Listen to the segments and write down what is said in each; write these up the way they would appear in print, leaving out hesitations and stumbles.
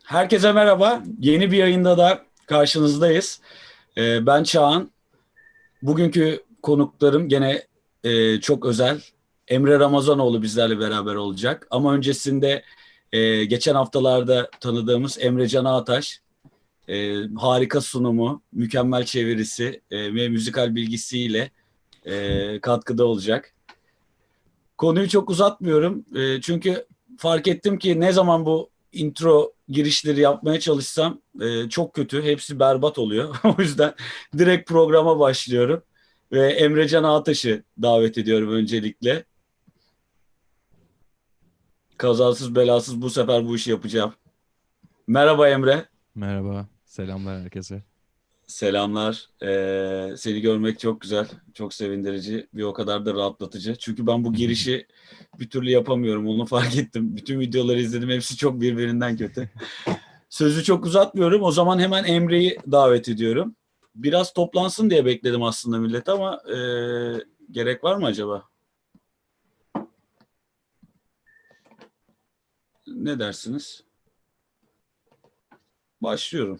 Herkese merhaba. Yeni bir yayında da karşınızdayız. Ben Çağan. Bugünkü konuklarım gene çok özel. Emre Ramazanoğlu bizlerle beraber olacak. Ama öncesinde geçen haftalarda tanıdığımız Emrecan Agtas, harika sunumu, mükemmel çevirisi ve müzikal bilgisiyle katkıda olacak. Konuyu çok uzatmıyorum. Çünkü fark ettim ki ne zaman bu intro girişleri yapmaya çalışsam çok kötü. Hepsi berbat oluyor. O yüzden direkt programa başlıyorum. Ve Emrecan Ağtaş'ı davet ediyorum öncelikle. Kazasız belasız bu sefer bu işi yapacağım. Merhaba Emre. Merhaba, selamlar herkese. Selamlar. Seni görmek çok güzel, çok sevindirici, bir o kadar da rahatlatıcı. Çünkü ben bu girişi bir türlü yapamıyorum, onu fark ettim. Bütün videoları izledim, hepsi çok birbirinden kötü. Sözü çok uzatmıyorum, o zaman hemen Emre'yi davet ediyorum. Biraz toplansın diye bekledim aslında millet ama gerek var mı acaba? Ne dersiniz? Başlıyorum.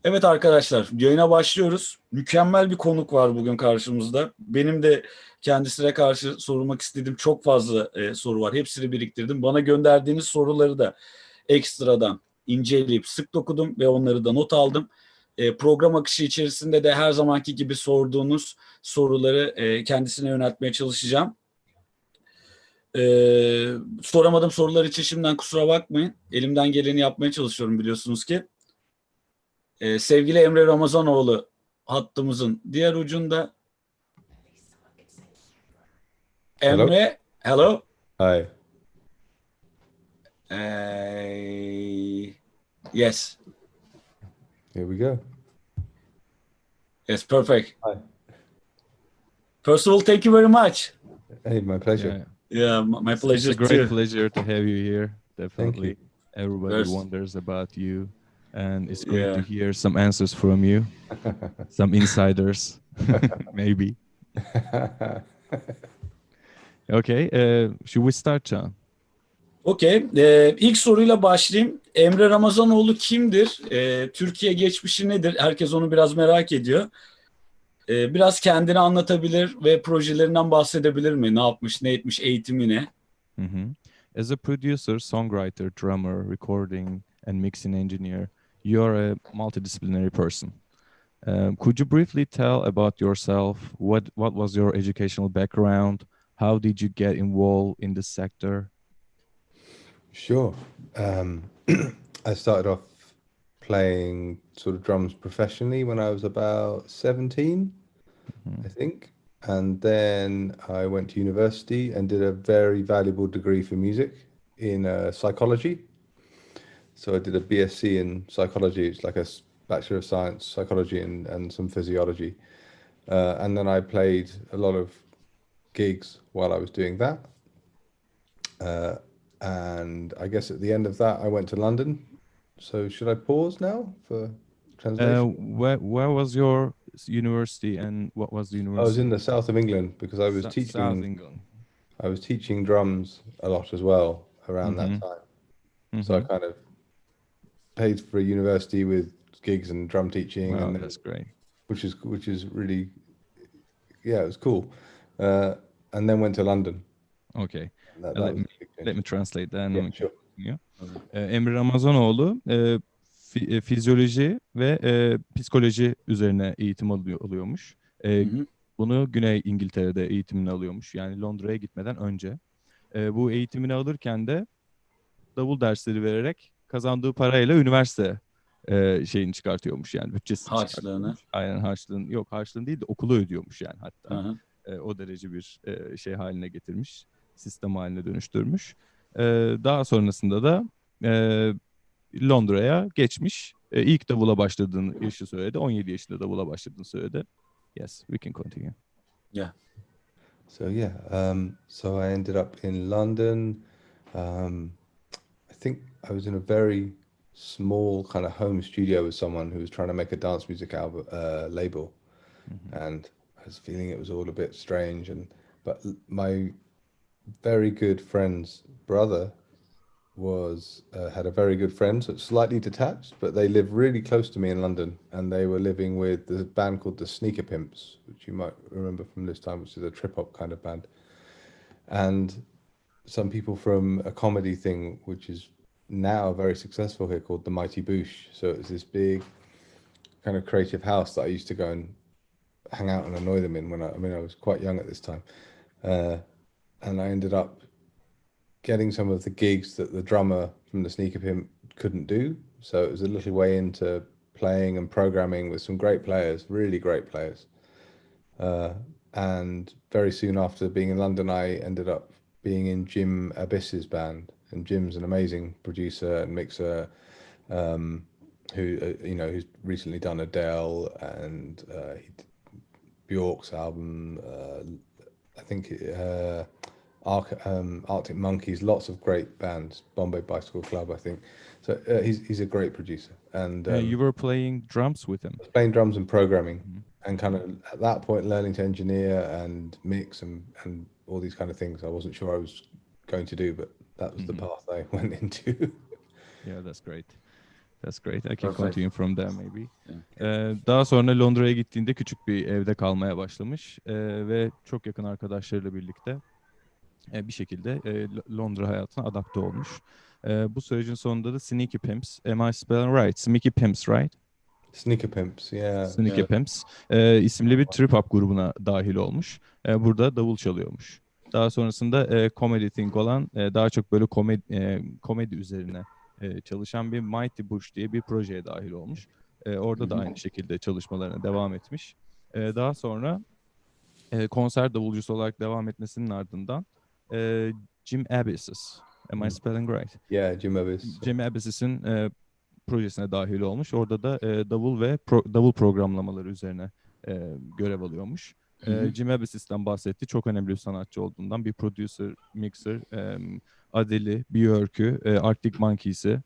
Evet arkadaşlar, yayına başlıyoruz. Mükemmel bir konuk var bugün karşımızda. Benim de kendisine karşı sormak istediğim çok fazla soru var. Hepsini biriktirdim. Bana gönderdiğiniz soruları da ekstradan inceleyip sık dokudum ve onları da not aldım. Program akışı içerisinde de her zamanki gibi sorduğunuz soruları kendisine yöneltmeye çalışacağım. Soramadığım sorular için şimdiden kusura bakmayın. Elimden geleni yapmaya çalışıyorum biliyorsunuz ki. Sevgili Emre Ramazanoğlu hattımızın diğer ucunda. Hello. Emre, hello. Hi. Yes, Here we go. yes, perfect. Hi. First of all, thank you very much. Hey, my pleasure. Yeah, my It's pleasure a great too. pleasure to have you here. Thank you. Definitely, everybody First, wonders about you, and it's great to yeah. hear some answers from you, some insiders, maybe. Okay, should we start, Can? Okey. İlk soruyla başlayayım. Emre Ramazanoğlu kimdir? Türkiye geçmişi nedir? Herkes onu biraz merak ediyor. Biraz kendini anlatabilir ve projelerinden bahsedebilir mi? Ne yapmış, ne etmiş, eğitimi ne? Mhm. As a producer, songwriter, drummer, recording, and mixing engineer, you're a multidisciplinary person. Could you briefly tell about yourself? What was your educational background? How did you get involved in this sector? Sure. I started off playing sort of drums professionally when I was about 17, I think. And then I went to university and did a very valuable degree for music in psychology. So I did a BSc in psychology. It's like a Bachelor of Science, psychology and some physiology. And then I played a lot of gigs while I was doing that. And I guess at the end of that, I went to London. So should I pause now for translation? Where was your university and what was the I was university? in the south of England because I was South teaching. England. I was teaching drums a lot as well around that Mm-hmm. time. So I kind of paid for a university with gigs and drum teaching, Wow, and then, that's great. which is really, yeah, it was cool. And then went to London. Okay. That Let was me a big let me change. translate that and Yeah, then we can sure. continue. Emre Ramazanoğlu fizyoloji ve psikoloji üzerine eğitim alıyormuş. Hı hı. Bunu Güney İngiltere'de eğitimini alıyormuş. Yani Londra'ya gitmeden önce. Bu eğitimini alırken de davul dersleri vererek kazandığı parayla üniversite şeyini çıkartıyormuş, yani bütçesini Harçlığını. çıkartıyormuş. Aynen, harçlığın yok, harçlığın değil de okulu ödüyormuş yani, Hı hatta. hı. O derece bir şey haline getirmiş. Sistem haline dönüştürmüş. Daha sonrasında da Londra'ya geçmiş. İlk davula başladığını yaşı söyledi. 17 yaşında davula başladığını söyledi. Yes, we can continue. Yeah. So yeah, so I ended up in London. I think I was in a very small kind of home studio with someone who was trying to make a dance music album label, and I was feeling it was all a bit strange. But my very good friend's brother was had a very good friend, so it's slightly detached, but they live really close to me in London, and they were living with the band called the Sneaker Pimps, which you might remember from this time, which is a trip hop kind of band, and some people from a comedy thing, which is now very successful here, called the Mighty Boosh. So it's this big kind of creative house that I used to go and hang out and annoy them in when I was quite young at this time, and I ended up getting some of the gigs that the drummer from the Sneaker Pimp couldn't do. So it was a little way into playing and programming with some great players, really great players. And very soon after being in London, I ended up being in Jim Abyss's band. And Jim's an amazing producer and mixer, who's recently done Adele and Bjork's album. I think Arctic Monkeys, lots of great bands. Bombay Bicycle Club, I think. So he's a great producer. And you were playing drums with him. I was playing drums and programming, and kind of at that point learning to engineer and mix and all these kind of things. I wasn't sure I was going to do, but that was the path I went into. Yeah, that's great. That's great. I can Perfect. continue from there maybe. Daha sonra Londra'ya gittiğinde küçük bir evde kalmaya başlamış ve çok yakın arkadaşlarıyla birlikte bir şekilde Londra hayatına adapte olmuş. Bu sürecin sonunda da Sneaky Pimps, am I spelling right? Sneaky Pimps, right? Sneaker Pimps, yeah. Sneaky Pimps isimli bir trip hop grubuna dahil olmuş. Burada davul çalıyormuş. Daha sonrasında comedy thing olan daha çok böyle komedi üzerine çalışan bir Mighty Bush diye bir projeye dahil olmuş. Orada da aynı şekilde çalışmalarına devam etmiş. Daha sonra konser davulcusu olarak devam etmesinin ardından Jim Abyss's, am I spelling right? Yeah, Jim Abyss. Jim Abyss'in projesine dahil olmuş. Orada da davul ve davul programlamaları üzerine görev alıyormuş. Jim Abyss'ten bahsetti. Çok önemli bir sanatçı olduğundan, bir producer, mixer, Adele'i, Björk'ü, Arctic Monkeys'i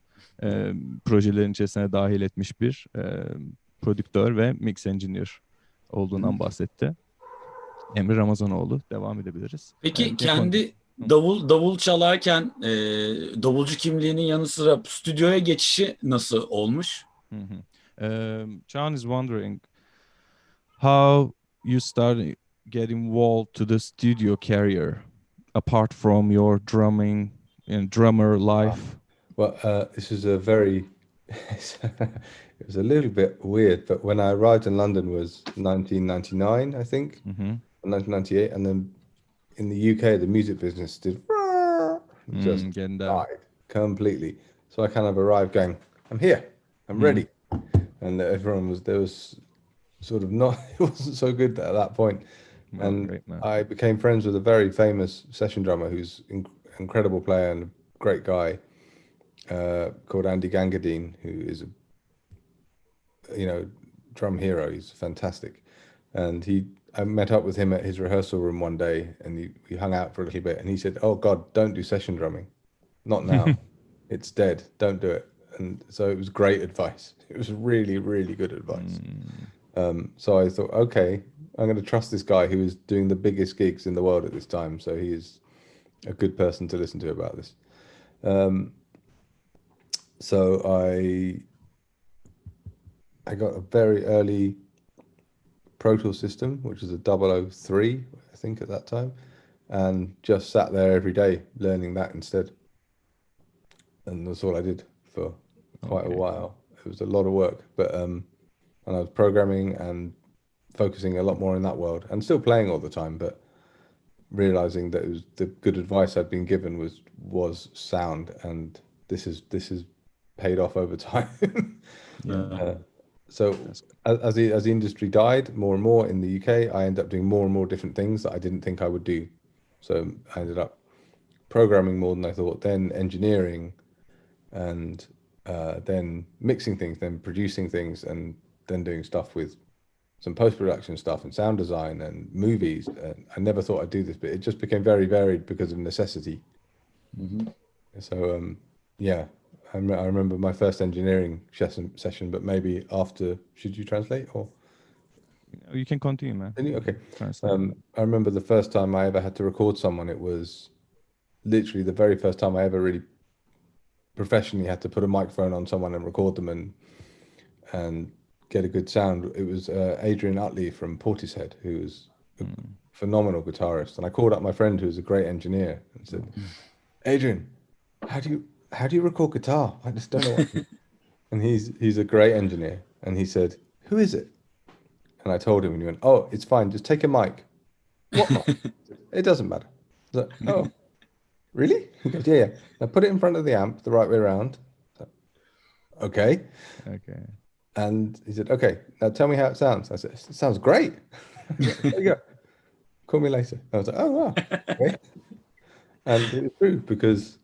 projelerin içerisine dahil etmiş bir prodüktör ve mix engineer olduğundan bahsetti. Emre Ramazanoğlu. Devam edebiliriz. Peki kendi davul çalarken davulcu kimliğinin yanı sıra stüdyoya geçişi nasıl olmuş? Cagan is wondering how you started getting involved to the studio career apart from your drumming and drummer life. Well, this is a very it was a little bit weird, but when I arrived in London was 1999, I think, 1998, and then in the UK, the music business just died completely. So I kind of arrived going, I'm here, I'm ready. And there was sort of not, it wasn't so good at that point. And I became friends with a very famous session drummer who's incredible player and a great guy called Andy Gangadine, who is a drum hero. He's fantastic. And I met up with him at his rehearsal room one day, and we hung out for a little bit, and he said, "Oh God, don't do session drumming. Not now. It's dead. Don't do it." And so it was great advice. It was really, really good advice. So I thought, okay, I'm going to trust this guy who is doing the biggest gigs in the world at this time. So he is a good person to listen to about this. So I got a very early protools system, which was a 003, I think, at that time, and just sat there every day learning that instead. And that's all I did for quite a while. It was a lot of work, but and I was programming and focusing a lot more in that world, and still playing all the time, but realizing that it was the good advice I'd been given was sound, and this is paid off over time. So as the industry died more and more in the UK, I ended up doing more and more different things that I didn't think I would do. So I ended up programming more than I thought, then engineering, and then mixing things, then producing things, and then doing stuff with some post-production stuff and sound design and movies. And I never thought I'd do this, but it just became very varied because of necessity. So yeah. I remember my first engineering session, but maybe after. Should you translate or? You can continue, man. Okay. I remember the first time I ever had to record someone. It was literally the very first time I ever really professionally had to put a microphone on someone and record them and get a good sound. It was Adrian Utley from Portishead, who was a phenomenal guitarist. And I called up my friend, who's a great engineer, and said, Adrian, how do you record guitar? I just don't know what. And he's a great engineer. And he said, who is it? And I told him, and he went, oh, it's fine, just take a mic. What mic? It doesn't matter. I was like, oh, really? He goes, yeah. Now put it in front of the amp the right way around. So, okay. And he said, okay, now tell me how it sounds. I said, it sounds great. There you go. Call me later. I was like, oh, wow. Okay. And it was true, because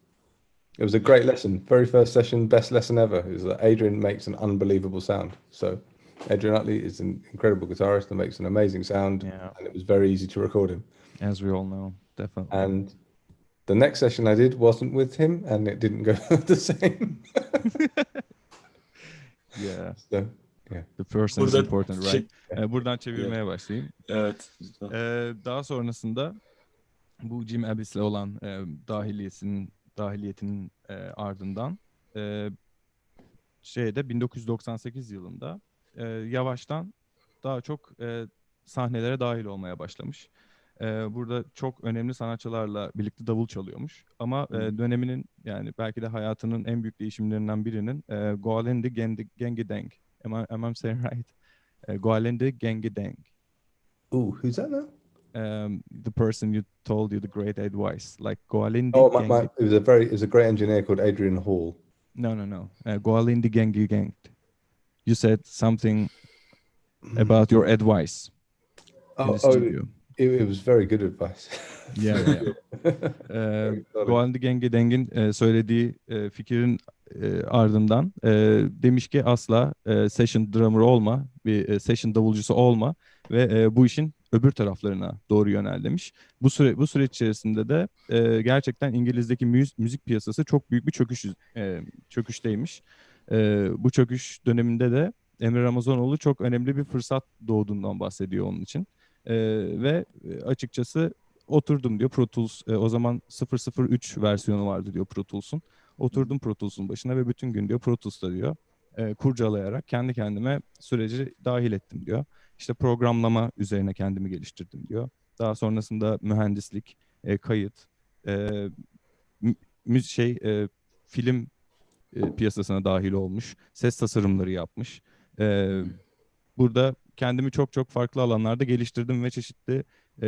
it was a great lesson. Very first session, best lesson ever. It was that Adrian makes an unbelievable sound. So Adrian Utley is an incredible guitarist that makes an amazing sound. Yeah. And it was very easy to record him. As we all know, definitely. And the next session I did wasn't with him, and it didn't go the same. Yeah. So, yeah. The person is important, right? Buradan çevirmeye başlayayım. Evet. Daha sonrasında bu Jim Abbis'le olan dahiliyetinin ardından 1998 yılında yavaştan daha çok sahnelere dahil olmaya başlamış. Burada çok önemli sanatçılarla birlikte davul çalıyormuş. Ama döneminin, yani belki de hayatının en büyük değişimlerinden birinin Goalendi Gengi Deng. Am I saying right? Goalendi Gengi Deng. Ooh, who's that now? The person you told you the great advice, like Goalendi. Oh, it was a great engineer called Adrian Hall. No. Goalendi Gengi Deng. You said something about your advice. It was very good advice. Yeah. Goalendi Gengi Deng'in söylediği fikrin ardından demiş ki asla session drummer olma, bir session davulcusu olma ve bu işin öbür taraflarına doğru yönel demiş. Bu süreç içerisinde de gerçekten İngiliz'deki müzik piyasası çok büyük bir çöküşteymiş. Bu çöküş döneminde de Emre Ramazanoğlu çok önemli bir fırsat doğduğundan bahsediyor onun için. Ve açıkçası oturdum diyor, Protools o zaman 003 versiyonu vardı diyor Protools'un. Oturdum Protools'un başına ve bütün gün diyor Protools'ta diyor kurcalayarak kendi kendime süreci dahil ettim diyor. İşte programlama üzerine kendimi geliştirdim diyor. Daha sonrasında mühendislik, kayıt, film piyasasına dahil olmuş, ses tasarımları yapmış. Burada kendimi çok farklı alanlarda geliştirdim ve çeşitli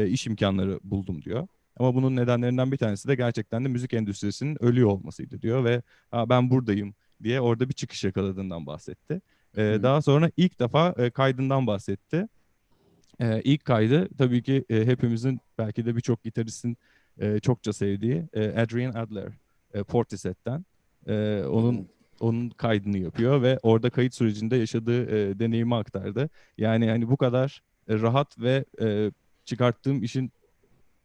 iş imkanları buldum diyor. Ama bunun nedenlerinden bir tanesi de gerçekten de müzik endüstrisinin ölüyor olmasıydı diyor ve ben buradayım diye orada bir çıkış yakaladığından bahsetti. Daha sonra ilk defa kaydından bahsetti. İlk kaydı tabii ki hepimizin, belki de birçok gitaristin çokça sevdiği Adrian Adler Portishead'den. Onun kaydını yapıyor ve orada kayıt sürecinde yaşadığı deneyimi aktardı. Yani hani bu kadar rahat ve çıkarttığım işin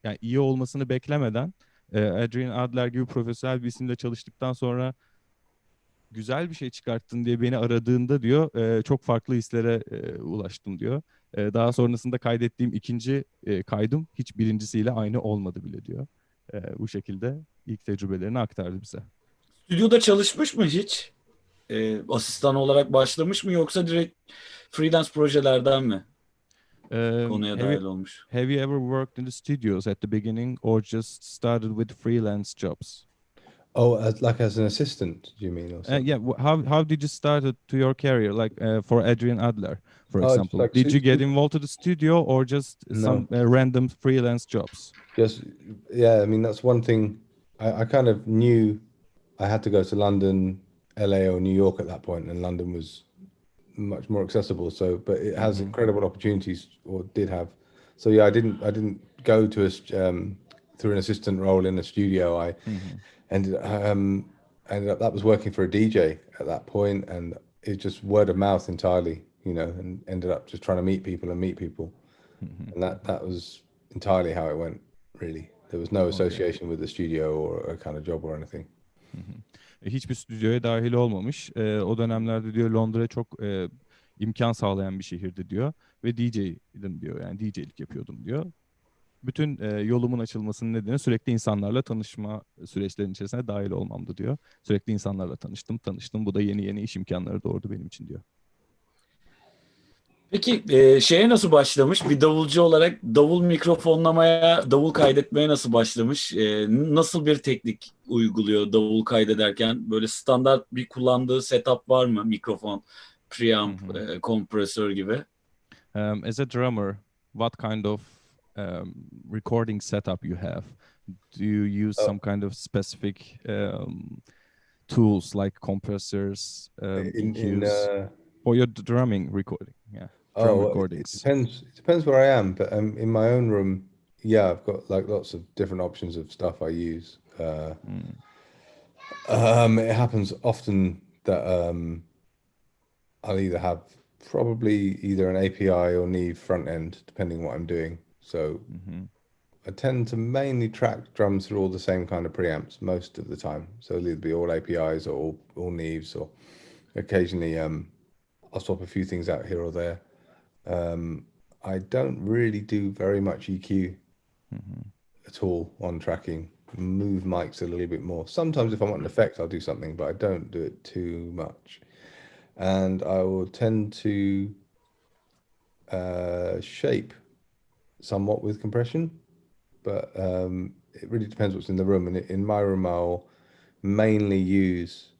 yani iyi olmasını beklemeden Adrian Adler gibi profesyonel bir isimle çalıştıktan sonra güzel bir şey çıkarttın diye beni aradığında diyor çok farklı hislere ulaştım diyor. Daha sonrasında kaydettiğim ikinci kaydım hiç birincisiyle aynı olmadı bile diyor. Bu şekilde ilk tecrübelerini aktardı bize. Stüdyoda çalışmış mı hiç? Asistan olarak başlamış mı yoksa direkt freelance projelerden mi konuya dahil olmuş? Have you ever worked in the studios at the beginning or just started with freelance jobs? Oh, as an assistant, do you mean? Or yeah. How did you start to your career? Like for Adrian Adler, for example. Like did you get involved to the studio or just some random freelance jobs? Yeah. I mean, that's one thing. I kind of knew I had to go to London, LA, or New York at that point, and London was much more accessible. So, but it has incredible opportunities, or did have. So yeah, I didn't go to through an assistant role in a studio. I ended up that was working for a DJ at that point, and it just word of mouth entirely, and ended up just trying to meet people, and that was entirely how it went. Really, there was no association with the studio or a kind of job or anything. Hiçbir stüdyoya dahil olmamış. O dönemlerde diyor Londra çok imkan sağlayan bir şehirdi diyor ve DJ'dim diyor, yani DJ'lik yapıyordum diyor. bütün yolumun açılmasının nedeni sürekli insanlarla tanışma süreçlerinin içerisine dahil olmamdı diyor. Sürekli insanlarla tanıştım. Bu da yeni iş imkanları doğurdu benim için diyor. Peki şeye nasıl başlamış? Bir davulcu olarak davul mikrofonlamaya, davul kaydetmeye nasıl başlamış? Nasıl bir teknik uyguluyor davul kaydederken? Böyle standart bir kullandığı setup var mı? Mikrofon, preamp, kompresör gibi. As a drummer, what kind of recording setup you have? Do you use some kind of specific tools like compressors, EQs for your drumming recording? Yeah, drum recordings. It depends. It depends where I am, but in my own room, yeah, I've got like lots of different options of stuff I use. It happens often that I'll either have probably either an API or Neve front end, depending what I'm doing. So I tend to mainly track drums through all the same kind of preamps most of the time. So it'll either be all APIs or all Neves, or occasionally I'll swap a few things out here or there. I don't really do very much EQ at all on tracking. Move mics a little bit more. Sometimes if I want an effect, I'll do something, but I don't do it too much. And I will tend to shape somewhat with compression, but it really depends what's in the room. And in my room, I'll mainly use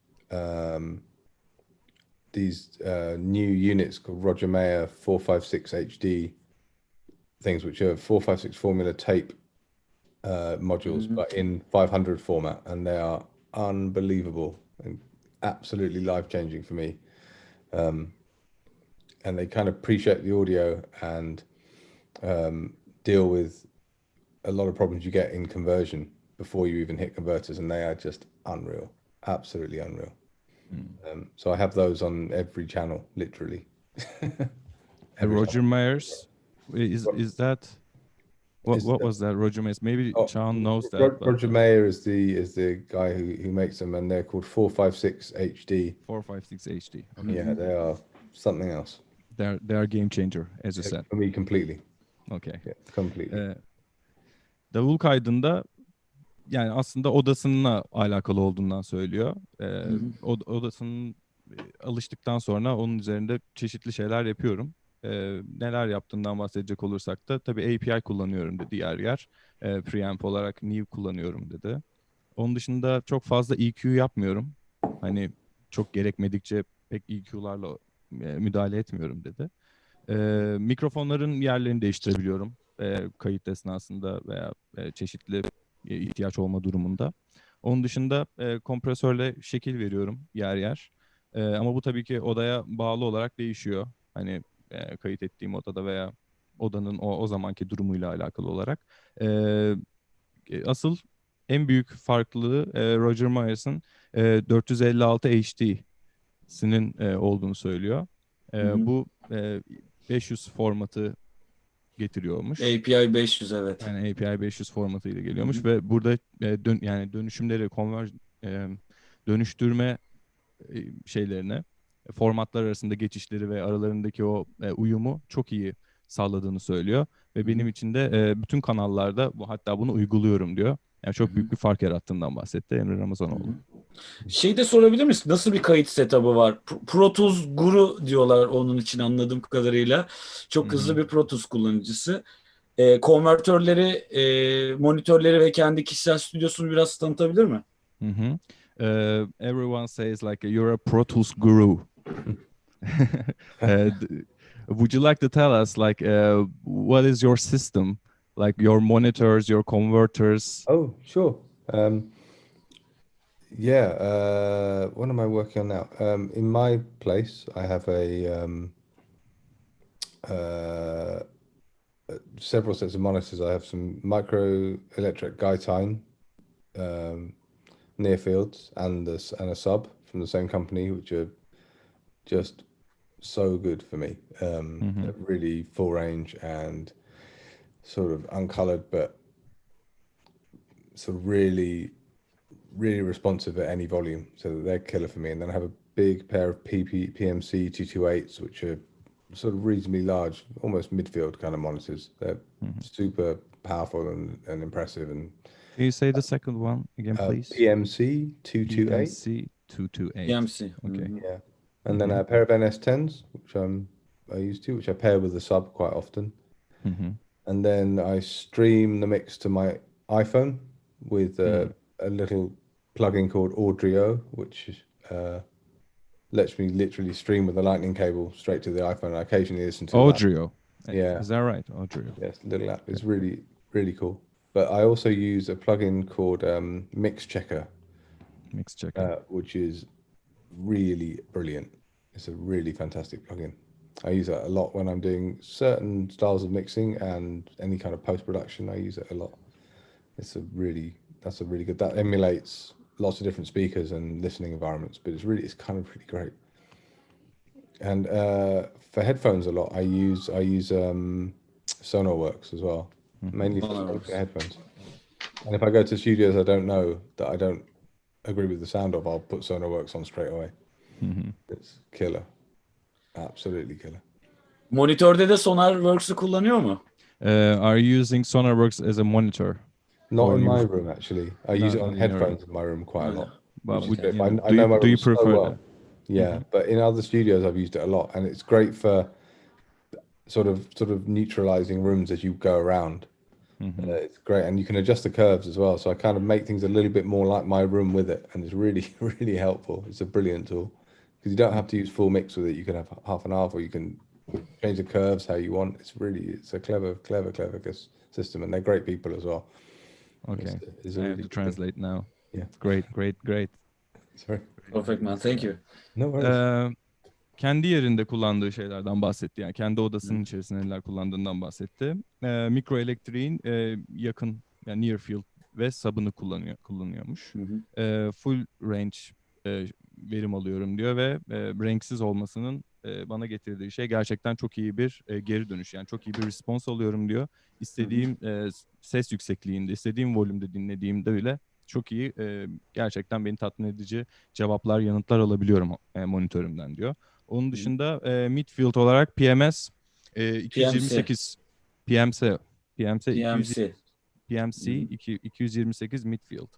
these new units called Roger Mayer 456 HD things, which are 456 formula tape modules, but in 500 format, and they are unbelievable and absolutely life-changing for me. And they kind of pre-shape the audio and deal with a lot of problems you get in conversion before you even hit converters, and they are just unreal, absolutely unreal. So I have those on every channel, literally. Roger Mayer's, is that what was that? Roger Mayer's? Maybe Cagan knows that. Roger Mayer is the guy who makes them, and they're called 456 HD. 456 HD. Okay. Yeah, they are something else. They are game changer, as you said. For me, completely. Okay. Yeah, completely. Davul kaydında yani aslında odasına alakalı olduğundan söylüyor. Odasının alıştıktan sonra onun üzerinde çeşitli şeyler yapıyorum. Neler yaptığından bahsedecek olursak da tabii API kullanıyorum dedi yer. Preamp olarak Neve kullanıyorum dedi. Onun dışında çok fazla EQ yapmıyorum. Hani çok gerekmedikçe pek EQ'larla müdahale etmiyorum dedi. Mikrofonların yerlerini değiştirebiliyorum. Kayıt esnasında veya çeşitli ihtiyaç olma durumunda. Onun dışında kompresörle şekil veriyorum yer. Ama bu tabii ki odaya bağlı olarak değişiyor. Hani kayıt ettiğim odada veya odanın o zamanki durumuyla alakalı olarak. Asıl en büyük farklılığı Roger Mayers'ın 456 HD'sinin olduğunu söylüyor. Bu 500 formatı getiriyormuş. API 500, evet. Yani API 500 formatıyla geliyormuş ve burada dönüşümleri, dönüştürme şeylerine, formatlar arasında geçişleri ve aralarındaki o uyumu çok iyi sağladığını söylüyor. Ve benim için de bütün kanallarda hatta bunu uyguluyorum diyor. Yani çok büyük bir fark yarattığından bahsetti Emre Ramazanoğlu. Şey de sorabilir misin? Nasıl bir kayıt setup'ı var? Protools Guru diyorlar onun için anladığım kadarıyla. Çok hızlı bir Protools kullanıcısı. Konvertörleri, monitörleri ve kendi kişisel stüdyosunu biraz tanıtabilir mi? Everyone says like you're a Pro Tools guru. Would you like to tell us like what is your system? Like your monitors, your converters? Oh, sure. What am I working on now? In my place, I have several sets of monitors. I have some micro electric Guytine near fields and a sub from the same company, which are just so good for me. Really full range and sort of uncolored, but sort of really responsive at any volume. So they're killer for me. And then I have a big pair of PMC 228s, which are sort of reasonably large, almost midfield kind of monitors. They're super powerful and impressive. And Can you say the second one again, please? PMC 228. PMC 228. PMC. Okay. Yeah, and then a pair of NS10s, which I used to, which I pair with the sub quite often. And then I stream the mix to my iPhone with a little plugin called Audio, which lets me literally stream with a lightning cable straight to the iPhone. I occasionally listen to Audio. Yeah. Is that right? Audio. Yes, little app. It's really, really cool. But I also use a plugin called Mix Checker, which is really brilliant. It's a really fantastic plugin. I use it a lot when I'm doing certain styles of mixing and any kind of post-production. I use it a lot. That's a really good. That emulates lots of different speakers and listening environments, but it's kind of really great. And for headphones a lot, I use Sonarworks as well, mainly for headphones. And if I go to studios I don't agree with the sound of, I'll put Sonarworks on straight away. It's killer. Absolutely killer. Monitörde de Sonarworks'u kullanıyor mu? Are you using Sonarworks as a monitor? Not in my room, actually. I use it on headphones in my room quite a lot. But do you prefer that? Yeah, but in other studios I've used it a lot, and it's great for sort of neutralizing rooms as you go around. It's great, and you can adjust the curves as well. So I kind of make things a little bit more like my room with it, and it's really, really helpful. It's a brilliant tool because you don't have to use full mix with it. You can have half and half, or you can change the curves how you want. It's a clever system, and they're great people as well. Okay, it's I have to translate now. Yeah. Great. Sorry. Perfect man, thank you. No worries. Kendi yerinde kullandığı şeylerden bahsetti. Yani kendi odasının içerisinde neler kullandığından bahsetti. Mikro elektriğin yakın, yani near field ve sub'ını kullanıyormuş. Full range verim alıyorum diyor ve renksiz olmasının bana getirdiği şey gerçekten çok iyi bir geri dönüş. Yani çok iyi bir response alıyorum diyor. İstediğim ses yüksekliğinde, istediğim volümde dinlediğimde öyle çok iyi, gerçekten beni tatmin edici cevaplar, yanıtlar alabiliyorum monitörümden diyor. Onun dışında midfield olarak PMS 228 PMC 228 midfield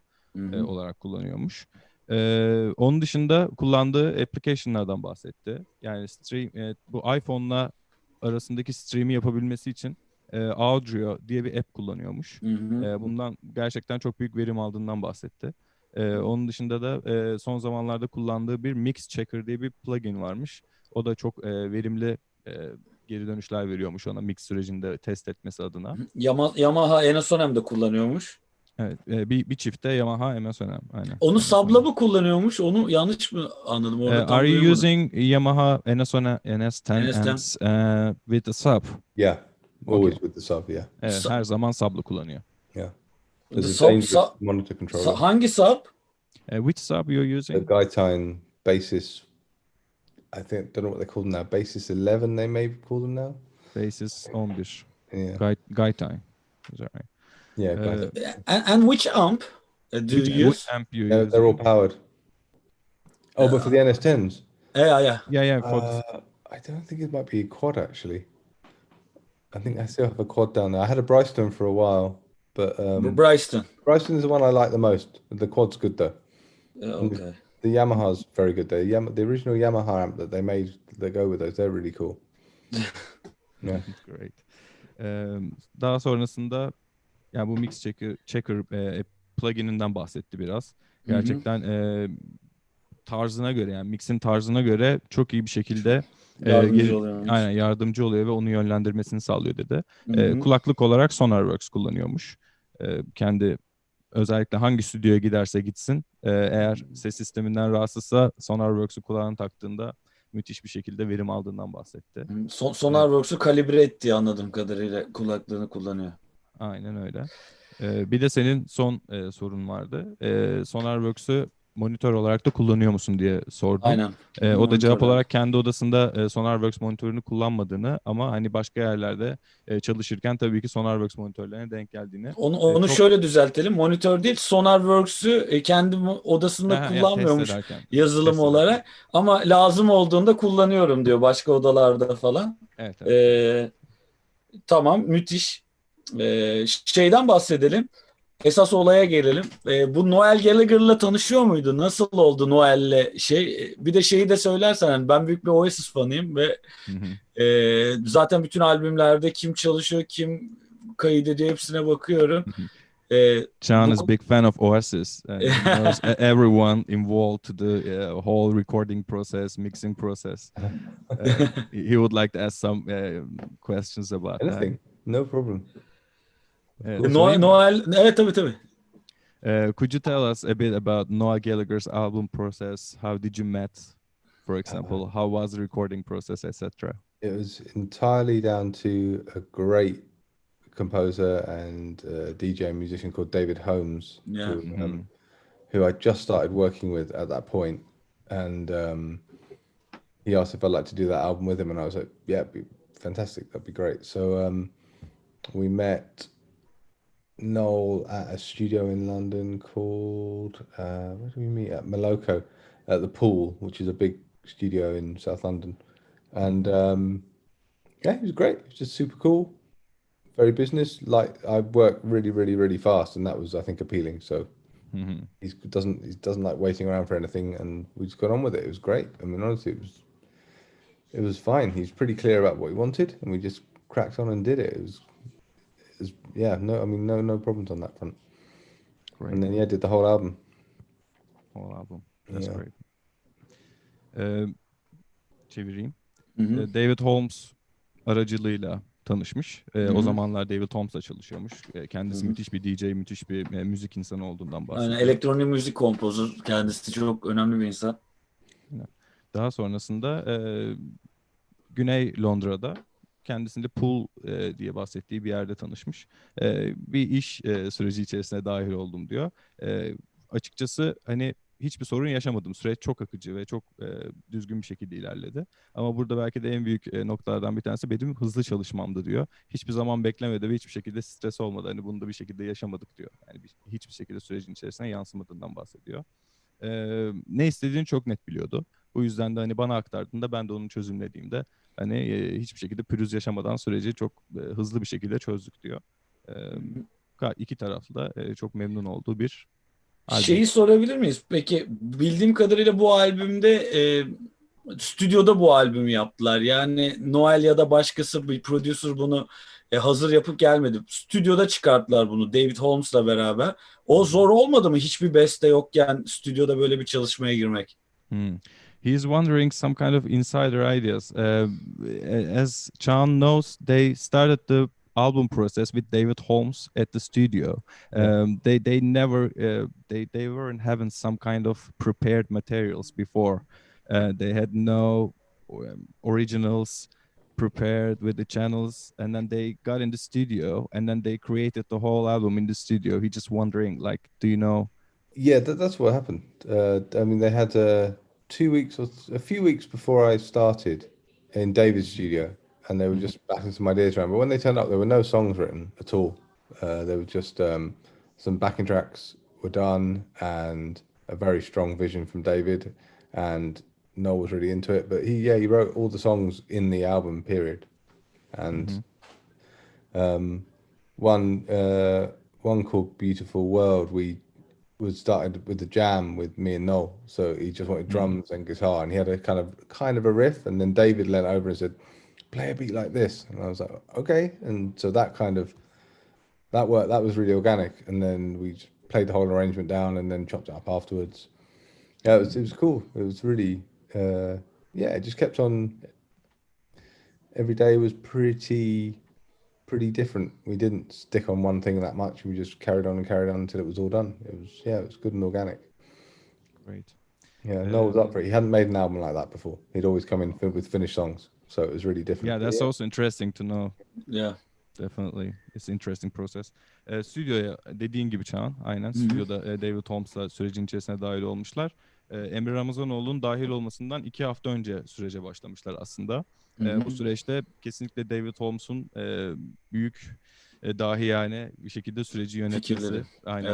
olarak kullanıyormuş. Onun dışında kullandığı application'lardan bahsetti. Yani bu iPhone'la arasındaki stream'i yapabilmesi için Audio diye bir app kullanıyormuş. Bundan gerçekten çok büyük verim aldığından bahsetti. Onun dışında da son zamanlarda kullandığı bir Mix Checker diye bir plugin varmış. O da çok verimli geri dönüşler veriyormuş ona mix sürecinde test etmesi adına. Yamaha Enosonem'de kullanıyormuş. Evet, bir çifte Yamaha Enosonem. Aynen. Onu sabla mı kullanıyormuş? Onu yanlış mı anladım? Orada Are you using Yamaha Enosonem NS10 amps with a sub? Yeah. Always with the sub, yeah. Evet, her zaman sub'la kullanıyor. Yeah. There's a dangerous monitor controller. Hangi sub? Which sub you're using? The Guytine Basis, I think, don't know what they call them now. Basis 11, they may call them now. Basis 11. Yeah. Guytine. Is that right? Yeah. And which amp do you use? Which amp you use? They're all powered. Oh, but for the NS10s? Yeah. Yeah. I don't think it might be a quad, actually. I think I still have a quad down there. I had a Bryston for a while, but Bryston is the one I like the most. The quad's good though. Okay. The Yamaha's very good though. The original Yamaha amp that they made that go with those, they're really cool. Yeah. Great. Daha sonrasında yani bu Mix Checker plugininden bahsetti biraz. Gerçekten tarzına göre, yani mix'in tarzına göre çok iyi bir şekilde yardımcı oluyor ve onu yönlendirmesini sağlıyor dedi. Kulaklık olarak Sonarworks kullanıyormuş. Kendi özellikle hangi stüdyoya giderse gitsin, eğer ses sisteminden rahatsızsa Sonarworks'u kulağına taktığında müthiş bir şekilde verim aldığından bahsetti. Sonarworks'u kalibre ettiği anladığım kadarıyla kulaklığını kullanıyor. Aynen öyle. Bir de senin son sorun vardı. Sonarworks'u monitör olarak da kullanıyor musun diye sordum. Aynen. O da cevap olarak kendi odasında Sonarworks monitörünü kullanmadığını ama hani başka yerlerde çalışırken tabii ki Sonarworks monitörlerine denk geldiğini. Onu şöyle düzeltelim. Monitör değil, Sonarworks'u kendi odasında kullanmıyormuş yazılım olarak. Ama lazım olduğunda kullanıyorum diyor başka odalarda falan. Evet. Tamam, müthiş. Şeyden bahsedelim. Esas olaya gelelim. Bu Noel Gallagher'la tanışıyor muydu? Nasıl oldu Noel'le şey? Bir de şeyi de söylersen, hani ben büyük bir Oasis fanıyım ve Hı hı. zaten bütün albümlerde kim çalışıyor, kim kaydediyor hepsine bakıyorum. Hı hı. E, Can bu is big fan of Oasis and he knows everyone involved to the whole recording process, mixing process. He would like to ask some questions about that. Anything, no problem. Of Evet, course. sorayım mı? Noel, evet, tabii. Could you tell us a bit about Noel Gallagher's album process? How did you met, for example? How was the recording process, etc.? It was entirely down to a great composer and DJ and musician called David Holmes, Yeah. who I just started working with at that point. And he asked if I'd like to do that album with him, and I was like, yeah, it'd be fantastic, that'd be great. So we met Noel at a studio in London called where did we meet? At Moloko, at the Pool, which is a big studio in South London. And yeah, he was great. He was just super cool, very business. Like, I work really, really, really fast, and that was, I think, appealing. So he doesn't like waiting around for anything, and we just got on with it. It was great. I mean, honestly, it was fine. He's pretty clear about what he wanted, and we just cracked on and did it. It was yeah, no, I mean, no problems on that front. Great. And then yeah, did the whole album. Whole album. That's Yeah. great. Çevireyim. Hı hı. David Holmes aracılığıyla tanışmış. O zamanlar David Holmes'la çalışıyormuş. Kendisi müthiş bir DJ, müthiş bir müzik insanı olduğundan bahsediyor. Yani elektronik müzik kompozör, kendisi çok önemli bir insan. Daha sonrasında Güney Londra'da kendisinde Pool diye bahsettiği bir yerde tanışmış. Bir iş süreci içerisine dahil oldum diyor. Açıkçası hani hiçbir sorun yaşamadım. Süreç çok akıcı ve çok düzgün bir şekilde ilerledi. Ama burada belki de en büyük noktalardan bir tanesi benim hızlı çalışmamdı diyor. Hiçbir zaman beklemedi ve hiçbir şekilde stres olmadı. Hani bunu da bir şekilde yaşamadık diyor. Yani hiçbir şekilde sürecin içerisine yansımadığından bahsediyor. Ne istediğini çok net biliyordu. Bu yüzden de hani bana aktardığında ben de onun çözümlediğimde hani hiçbir şekilde pürüz yaşamadan süreci çok hızlı bir şekilde çözdük diyor. İki taraflı da çok memnun olduğu bir albüm. Şeyi sorabilir miyiz? Peki, bildiğim kadarıyla bu albümde stüdyoda bu albümü yaptılar. Yani Noel ya da başkası bir prodüser bunu hazır yapıp gelmedi. Stüdyoda çıkarttılar bunu David Holmes'la beraber. O zor olmadı mı hiçbir beste yokken stüdyoda böyle bir çalışmaya girmek? He's wondering some kind of insider ideas. As Can knows, they started the album process with David Holmes at the studio. They never they weren't having some kind of prepared materials before. They had no originals prepared with the channels, and then they got in the studio, and then they created the whole album in the studio. He just wondering, like, do you know? Yeah, that's what happened. I mean, they had 2 weeks or a few weeks before I started in David's studio, and they were just batting some ideas around. But when they turned up, there were no songs written at all. There were just some backing tracks were done, and a very strong vision from David, and Noel was really into it. But he wrote all the songs in the album period, and one called Beautiful World, we was started with the jam with me and Noel. So he just wanted drums and guitar, and he had a kind of a riff, and then David leant over and said, play a beat like this, and I was like, okay. And so that worked. That was really organic, and then we just played the whole arrangement down and then chopped it up afterwards. Yeah, it was cool. It was really it just kept on. Every day was pretty different. We didn't stick on one thing that much. We just carried on until it was all done. It was good and organic. Great. Yeah, Noel was up for it. He hadn't made an album like that before. He'd always come in with finished songs, so it was really different. Yeah, that's also interesting to know. Yeah. Definitely. It's an interesting process. Stüdyoya dediğin gibi Çağan, aynen stüdyoda David Holmes'la sürecin içerisine dahil olmuşlar. Emre Ramazanoğlu'nun dahil olmasından 2 hafta önce sürece başlamışlar aslında. Bu süreçte kesinlikle David Holmes'un büyük dahiyane bir şekilde süreci yönetmesi,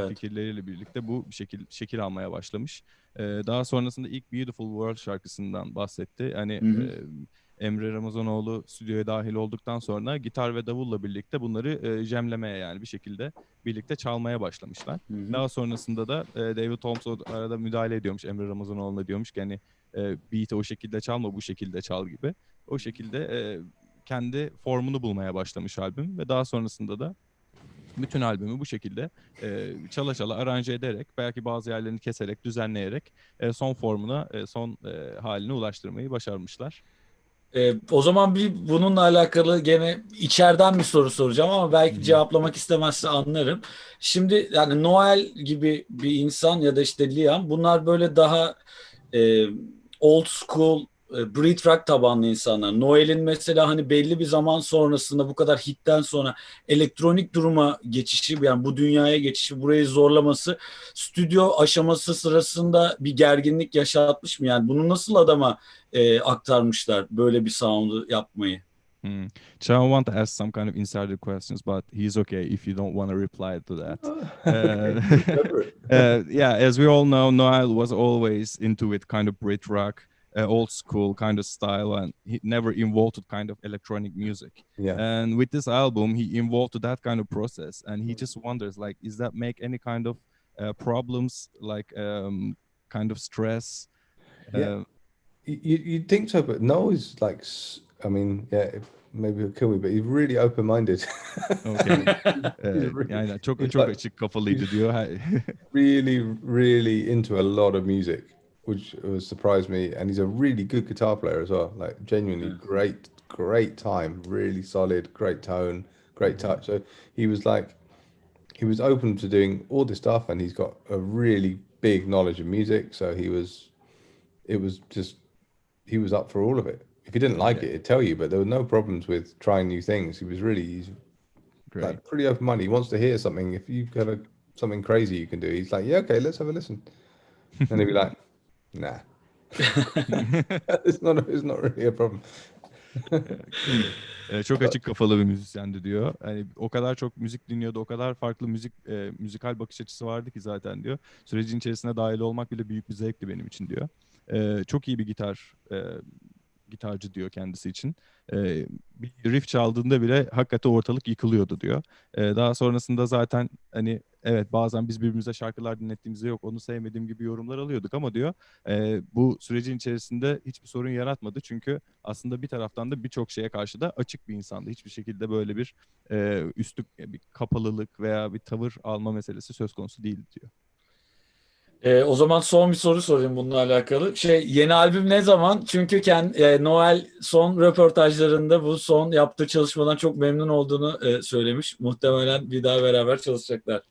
fikirleriyle birlikte bu bir şekil almaya başlamış. Daha sonrasında ilk Beautiful World şarkısından bahsetti. Hani Emre Ramazanoğlu stüdyoya dahil olduktan sonra gitar ve davulla birlikte bunları jamlemeye, yani bir şekilde birlikte çalmaya başlamışlar. Hı hı. Daha sonrasında da David Holmes arada müdahale ediyormuş Emre Ramazanoğlu'na, diyormuş ki hani beat'i o şekilde çalma, bu şekilde çal gibi. O şekilde kendi formunu bulmaya başlamış albüm ve daha sonrasında da bütün albümü bu şekilde çala çala aranje ederek, belki bazı yerlerini keserek, düzenleyerek son formuna, son haline ulaştırmayı başarmışlar. O zaman bir bununla alakalı gene içeriden bir soru soracağım ama belki cevaplamak istemezse anlarım. Şimdi yani Noel gibi bir insan ya da işte Liam, bunlar böyle daha e, old school, Brit rock tabanlı insanlar. Noel'in mesela hani belli bir zaman sonrasında, bu kadar hitten sonra elektronik duruma geçişi, yani bu dünyaya geçişi, burayı zorlaması stüdyo aşaması sırasında bir gerginlik yaşatmış mı? Yani bunu nasıl adama aktarmışlar böyle bir sound'u yapmayı? Hmm. So I want to ask some kind of insider questions, but he's okay if you don't want to reply to that. Okay, go for it. Yeah, as we all know, Noel was always into it, kind of Brit rock, old school kind of style, and he never involved kind of electronic music. Yeah. And with this album, he involved that kind of process, and he just wonders, like, is that make any kind of problems, like kind of stress? Yeah. You'd think so, but Noel's like, I mean, yeah, maybe he'll kill me, but he's really open-minded. Okay. He's really, Yani çok he's çok like, açık kafalıydı diyor. really into a lot of music, which surprised me. And he's a really good guitar player as well. Like genuinely Yeah. great time, really solid, great tone, great touch. So he was like, he was open to doing all this stuff, and he's got a really big knowledge of music. So it was just, he was up for all of it. If he didn't like Okay. it, he'd tell you, but there were no problems with trying new things. He's Great. like pretty open-minded. He wants to hear something. If you have something crazy you can do, he's like, yeah, okay, let's have a listen. And he'd be like, nah, it's not really a problem. Çok açık kafalı bir müzisyendi diyor. Hani o kadar çok müzik dinliyordu, o kadar farklı müzikal bakış açısı vardı ki zaten diyor. Sürecin içerisine dahil olmak bile büyük bir zevkti benim için diyor. Çok iyi bir gitarcı diyor kendisi için. Bir riff çaldığında bile hakikaten ortalık yıkılıyordu diyor. Daha sonrasında zaten hani evet, bazen biz birbirimize şarkılar dinlettiğimizde yok onu sevmediğim gibi yorumlar alıyorduk ama diyor bu sürecin içerisinde hiçbir sorun yaratmadı. Çünkü aslında bir taraftan da birçok şeye karşı da açık bir insandı. Hiçbir şekilde böyle bir bir kapalılık veya bir tavır alma meselesi söz konusu değildi diyor. O zaman son bir soru sorayım bununla alakalı. Yeni albüm ne zaman? Çünkü Noel son röportajlarında bu son yaptığı çalışmadan çok memnun olduğunu söylemiş. Muhtemelen bir daha beraber çalışacaklar.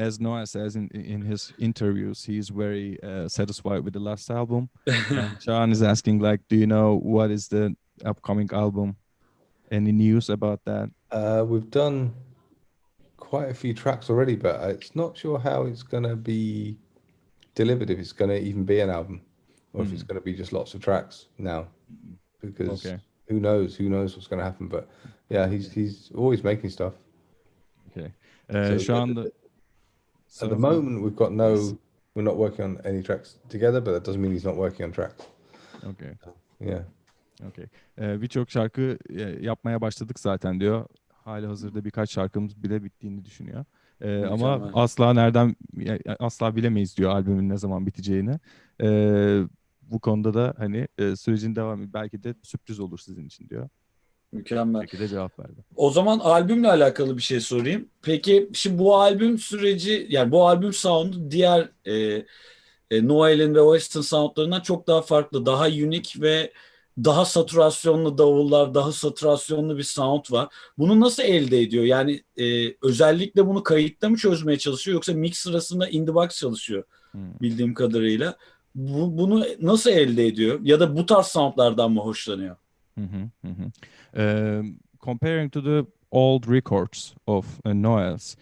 As Noah says in his interviews, he's very satisfied with the last album. And Sean is asking, like, do you know what is the upcoming album? Any news about that? We've done quite a few tracks already, but it's not sure how it's gonna be delivered, if it's gonna even be an album, or if it's gonna be just lots of tracks now, because Okay. who knows what's gonna happen. But yeah, he's always making stuff. Okay. So Şu anda at the moment we're not working on any tracks together, but that doesn't mean he's not working on tracks. Okay. Yeah. Okay. Birçok şarkı yapmaya başladık zaten diyor. Hali hazırda birkaç şarkımız bile bittiğini düşünüyor. Ama asla bilemeyiz diyor albümün ne zaman biteceğini. Bu konuda da hani sürecin devamı belki de sürpriz olur sizin için diyor. Mükemmel. Bu şekilde cevap verdi. O zaman albümle alakalı bir şey sorayım. Peki şimdi bu albüm süreci, yani bu albüm sound'u diğer Noel'in ve Oasis sound'larından çok daha farklı, daha unik ve daha satürasyonlu davullar, daha satürasyonlu bir sound var. Bunu nasıl elde ediyor? Yani özellikle bunu kayıtta mı çözmeye çalışıyor, yoksa mix sırasında in the box çalışıyor bildiğim kadarıyla. Bunu nasıl elde ediyor? Ya da bu tarz soundlardan mı hoşlanıyor? Comparing to the old records of Noel's,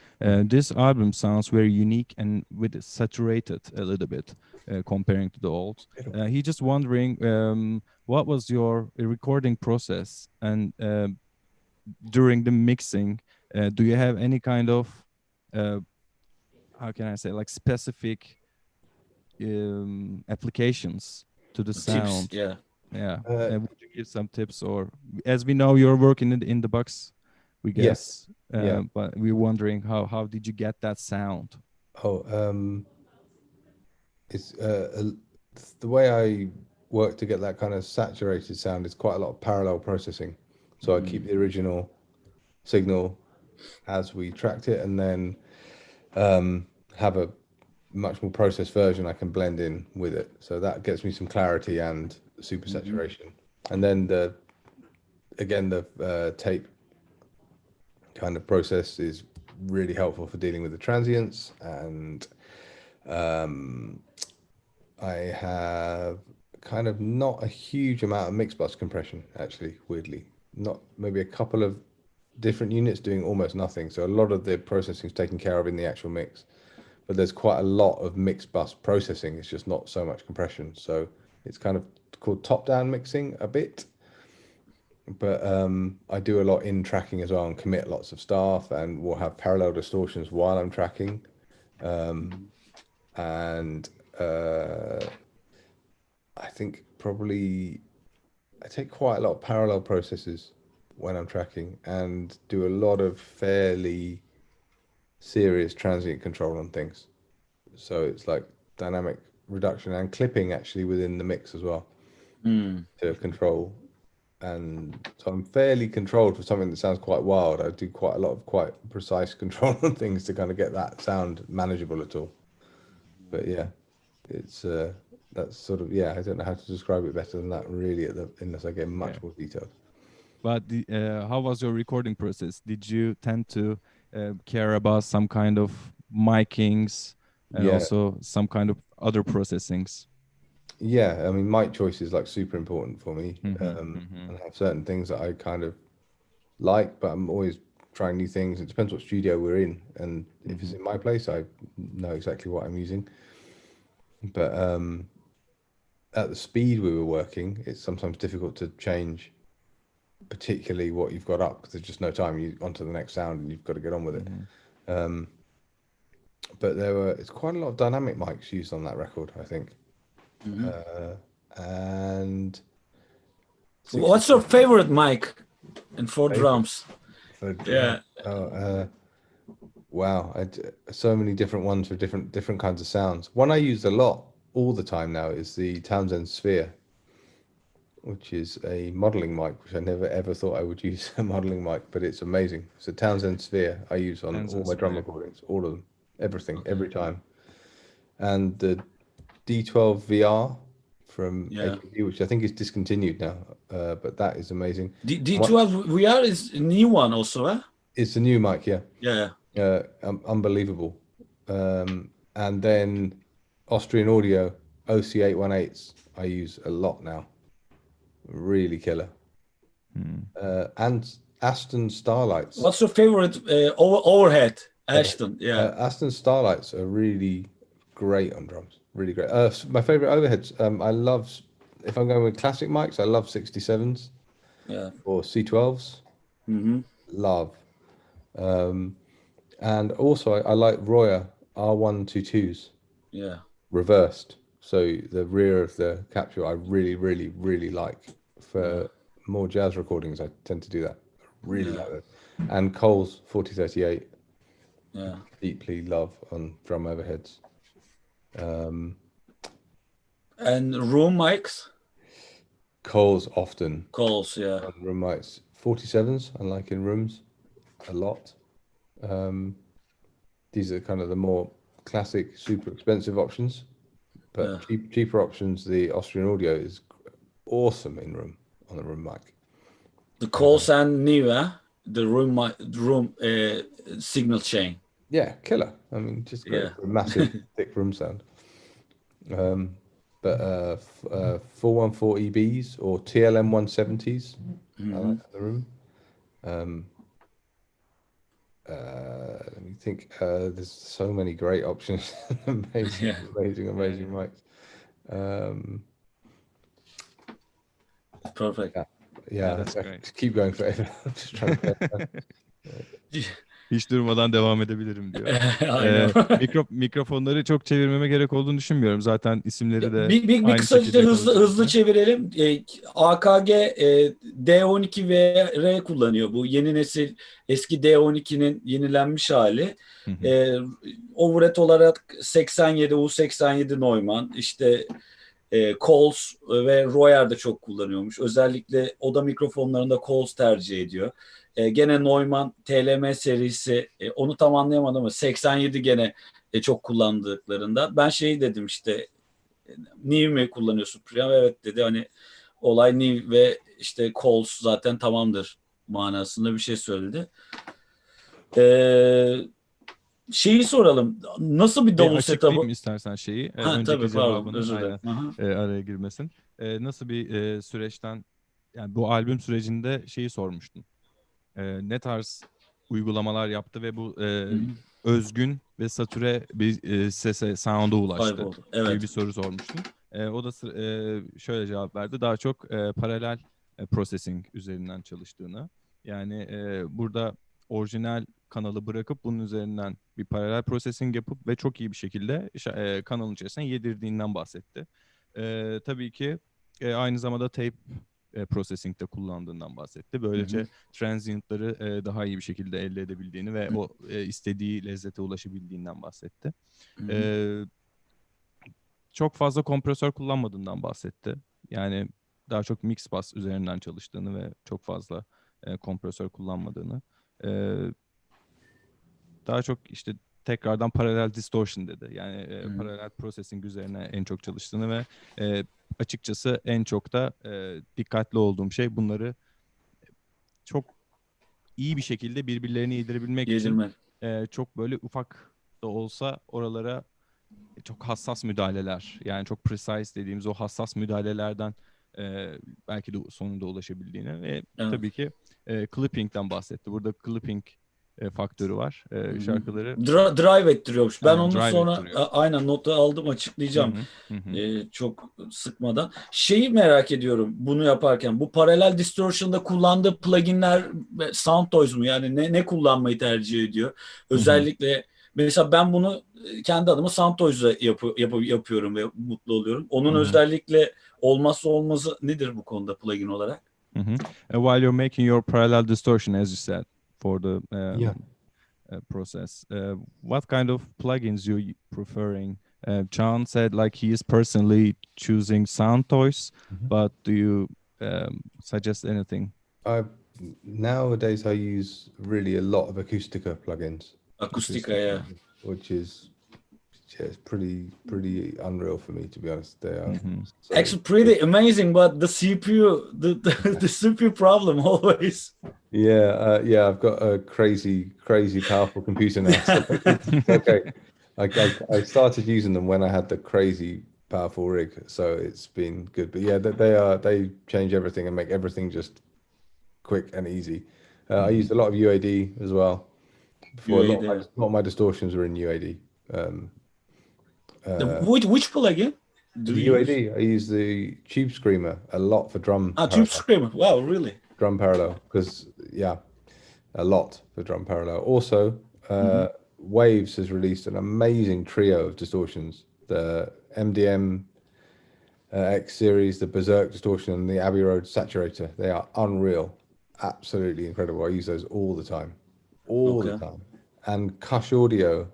this album sounds very unique and saturated a little bit comparing to the old. He just wondering what was your recording process, and during the mixing, do you have any kind of how can I say, like specific applications to the sound? Tips, yeah. Yeah. Would you give some tips, or as we know, you're working in the box, we guess. Yeah. But we're wondering how did you get that sound? It's the way I work to get that kind of saturated sound is quite a lot of parallel processing. So I keep the original signal as we tracked it, and then have a much more processed version I can blend in with it. So that gets me some clarity and super saturation. And then the tape kind of process is really helpful for dealing with the transients. And I have kind of not a huge amount of mix bus compression, actually, weirdly. Not maybe a couple of different units doing almost nothing. So a lot of the processing is taken care of in the actual mix. But there's quite a lot of mix bus processing. It's just not so much compression. So it's kind of called top-down mixing a bit. But I do a lot in tracking as well and commit lots of stuff, and we'll have parallel distortions while I'm tracking. I think probably I take quite a lot of parallel processes when I'm tracking and do a lot of fairly serious transient control on things. So it's like dynamic reduction and clipping actually within the mix as well to control. And so I'm fairly controlled for something that sounds quite wild. I do quite a lot of quite precise control on things to kind of get that sound manageable at all. But yeah, it's that's sort of, I don't know how to describe it better than that really unless I get much more detailed. But how was your recording process? Did you tend to care about some kind of micings and also some kind of other processings? Yeah, I mean, mic choice is like super important for me. And I have certain things that I kind of like, but I'm always trying new things. It depends what studio we're in, and if it's in my place, I know exactly what I'm using. But at the speed we were working, it's sometimes difficult to change, particularly what you've got up, because there's just no time. You onto the next sound, and you've got to get on with it. But it's quite a lot of dynamic mics used on that record, I think. And what's your favorite mic and for drums? Wow, so many different ones for different kinds of sounds. One I use a lot all the time now is the Townsend Sphere, which is a modeling mic, which I never ever thought I would use a modeling mic, but it's amazing. It's a Townsend Sphere I use on all my drum recordings, all of them, everything, every time. And the D12 VR from AKG, which I think is discontinued now, but that is amazing. D12 VR is a new one also, huh? It's a new mic, Yeah. Unbelievable. And then Austrian Audio OC818s I use a lot now. Really killer. And Aston Starlights. What's your favorite overhead? Ashton, Aston Starlights are really great on drums. Really great. My favorite overheads, I love, if I'm going with classic mics, I love 67s. Or C12s. Love. And also I like Royer R122s. Reversed. So the rear of the capsule I really, really, really like. For more jazz recordings, I tend to do that. Really like that. And Cole's 4038. Deeply love on drum overheads. And room mics? Cole's often. Cole's, on room mics. 47s I like in rooms a lot. These are kind of the more classic, super expensive options. But cheaper options, the Austrian Audio is awesome in room, on the room mic. The Cole's and Niva, the room signal chain. Yeah, killer. I mean, just great for a massive, thick room sound. But 414 EBs or TLM 170s, I like in the room. Let me think. There's so many great options. amazing mics. Perfect. Yeah, that's great. Just keep going forever. Just trying to Hiç durmadan devam edebilirim diyor. Aynen. Mikrofonları çok çevirmeme gerek olduğunu düşünmüyorum. Zaten isimleri de Bir aynı kısaca şekilde hızlı kalacak. hızlı çevirelim. AKG D12 ve R kullanıyor. Bu yeni nesil eski D12'nin yenilenmiş hali. Hı hı. Overhead olarak 87 U87 Neumann, işte Coles ve Royer de çok kullanıyormuş. Özellikle oda mikrofonlarında Coles tercih ediyor. Gene Neumann TLM serisi, onu tam anlayamadım ama 87 gene çok kullandıklarında. Ben şeyi dedim işte, New mi kullanıyorsun Priam? Evet dedi. Hani olay New ve işte Coles zaten tamamdır manasında bir şey söyledi. Ee, Şeyi soralım. Nasıl bir Bir davul açıklayayım setup'ı? istersen şeyi. Ha Önceki tabii, pardon, cevabının özür dilerim. aynen Aha. araya girmesin. Nasıl bir süreçten, yani bu albüm sürecinde şeyi sormuştun. Ne tarz uygulamalar yaptı ve bu Hı hı. özgün ve satüre bir sese, sound'a Sahip ulaştı oldu. gibi Evet. bir soru sormuştun. O da şöyle cevap verdi. Daha çok paralel processing üzerinden çalıştığını. Yani burada orijinal kanalı bırakıp bunun üzerinden bir paralel processing yapıp ve çok iyi bir şekilde kanalın içerisine yedirdiğinden bahsetti. Tabii ki aynı zamanda tape processing'de kullandığından bahsetti. Hı Böylece hı. transient'ları daha iyi bir şekilde elde edebildiğini ve o istediği lezzete ulaşabildiğinden bahsetti. Hı hı. E, Çok fazla kompresör kullanmadığından bahsetti. Yani daha çok mix bus üzerinden çalıştığını ve çok fazla kompresör kullanmadığını. E, Daha çok işte tekrardan paralel distortion dedi. Yani Hı hı. paralel processing üzerine en çok çalıştığını ve açıkçası en çok da dikkatli olduğum şey bunları çok iyi bir şekilde birbirlerini yedirebilmek için Yedirmek. çok böyle ufak da olsa oralara çok hassas müdahaleler, yani çok precise dediğimiz o hassas müdahalelerden belki de sonunda ulaşabildiğini ve Evet. tabii ki clipping'den bahsetti. Burada clipping faktörü var. Hı hı. Şarkıları Drive ettiriyormuş. Ben aynen onu drive sonra ettiriyor. aynen notu aldım, Hı açıklayacağım. hı, hı hı. Çok sıkmadan. Şeyi merak ediyorum bunu yaparken. Bu paralel distortion'da kullandığı pluginler Soundtoys mu? Yani ne kullanmayı tercih ediyor? Hı hı. Özellikle mesela ben bunu kendi adıma Soundtoys'la yapıyorum ve mutlu oluyorum. Hı Onun hı. özellikle olmazsa olmazı nedir bu konuda plugin olarak? Hı hı. While you're making your parallel distortion, as you said, for the Yeah. process. What kind of plugins you preferring? Chan said like he is personally choosing sound toys, Mhm. but do you suggest anything? I nowadays I use really a lot of Acoustica plugins, Akustika Acoustic. ya. which is yeah, it's pretty unreal for me, to be honest. They are Mm-hmm. so Actually pretty amazing, but the CPU, the CPU problem always. yeah, yeah. I've got a crazy powerful computer now, so it's okay. I started using them when I had the crazy powerful rig, so it's been good. But yeah, they change everything and make everything just quick and easy. I Mm-hmm. used a lot of UAD as well. Before UA'de. a lot of my distortions were in UAD. Which plugin do The you use? UAD, I use the Tube Screamer a lot for Tube Screamer. Wow, really? drum parallel because yeah, a lot for drum parallel. Also, Mhm. Waves has released an amazing trio of distortions: the MDM X series, the Berserk distortion, and the Abbey Road Saturator. They are unreal, absolutely incredible. I use those all the Okay. time. And Kush Audio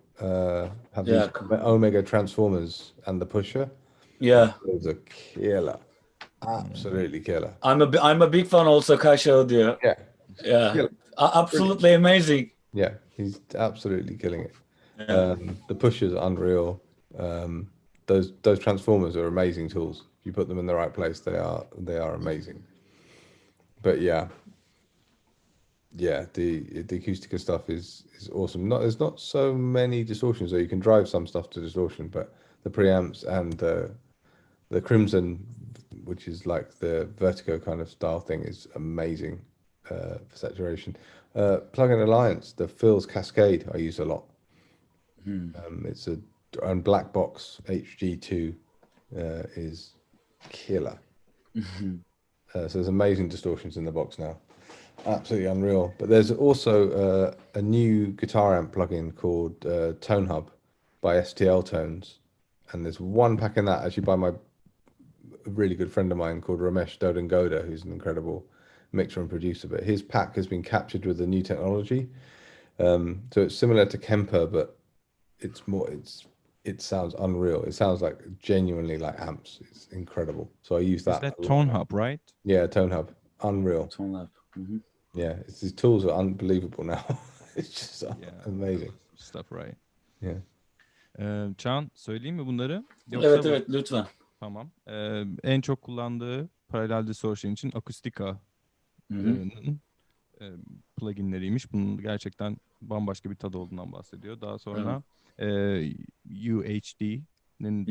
have these Yeah. Omega transformers and the Pusher. Yeah. Those are killer, absolutely killer. I'm a big fan also Kaş Audio. Yeah, Yeah. killer. Brilliant. Absolutely amazing. Yeah, he's absolutely killing it. Yeah. The pushers are unreal. Those transformers are amazing tools. If you put them in the right place, they are amazing. But yeah, the Acoustica stuff is awesome. There's not so many distortions, so you can drive some stuff to distortion, but the preamps and the Crimson, which is like the Vertigo kind of style thing, is amazing for saturation. Plugin Alliance, the Phil's Cascade, I use a lot. It's a and Black Box HG2 is killer. So there's amazing distortions in the box now. absolutely unreal. But there's also a new guitar amp plugin called Tone Hub by STL Tones, and there's one pack in that actually by a really good friend of mine called Ramesh Dodangoda, who's an incredible mixer and producer. But his pack has been captured with the new technology, so it's similar to Kemper, but it sounds unreal. It sounds like genuinely like amps. It's incredible. So I use that. Is that Tone Hub, right? Yeah, Tone Hub, unreal. Tone Hub. Mhm. Yeah, these tools are unbelievable now. It's just amazing stuff, right? Yeah. Can söyleyeyim mi bunları? Evet evet lütfen. Tamam. En çok kullandığı paralel distortion için Acoustica'nın pluginleriymiş. Bunun gerçekten bambaşka bir tadı olduğundan bahsediyor. Daha sonra UHD'nin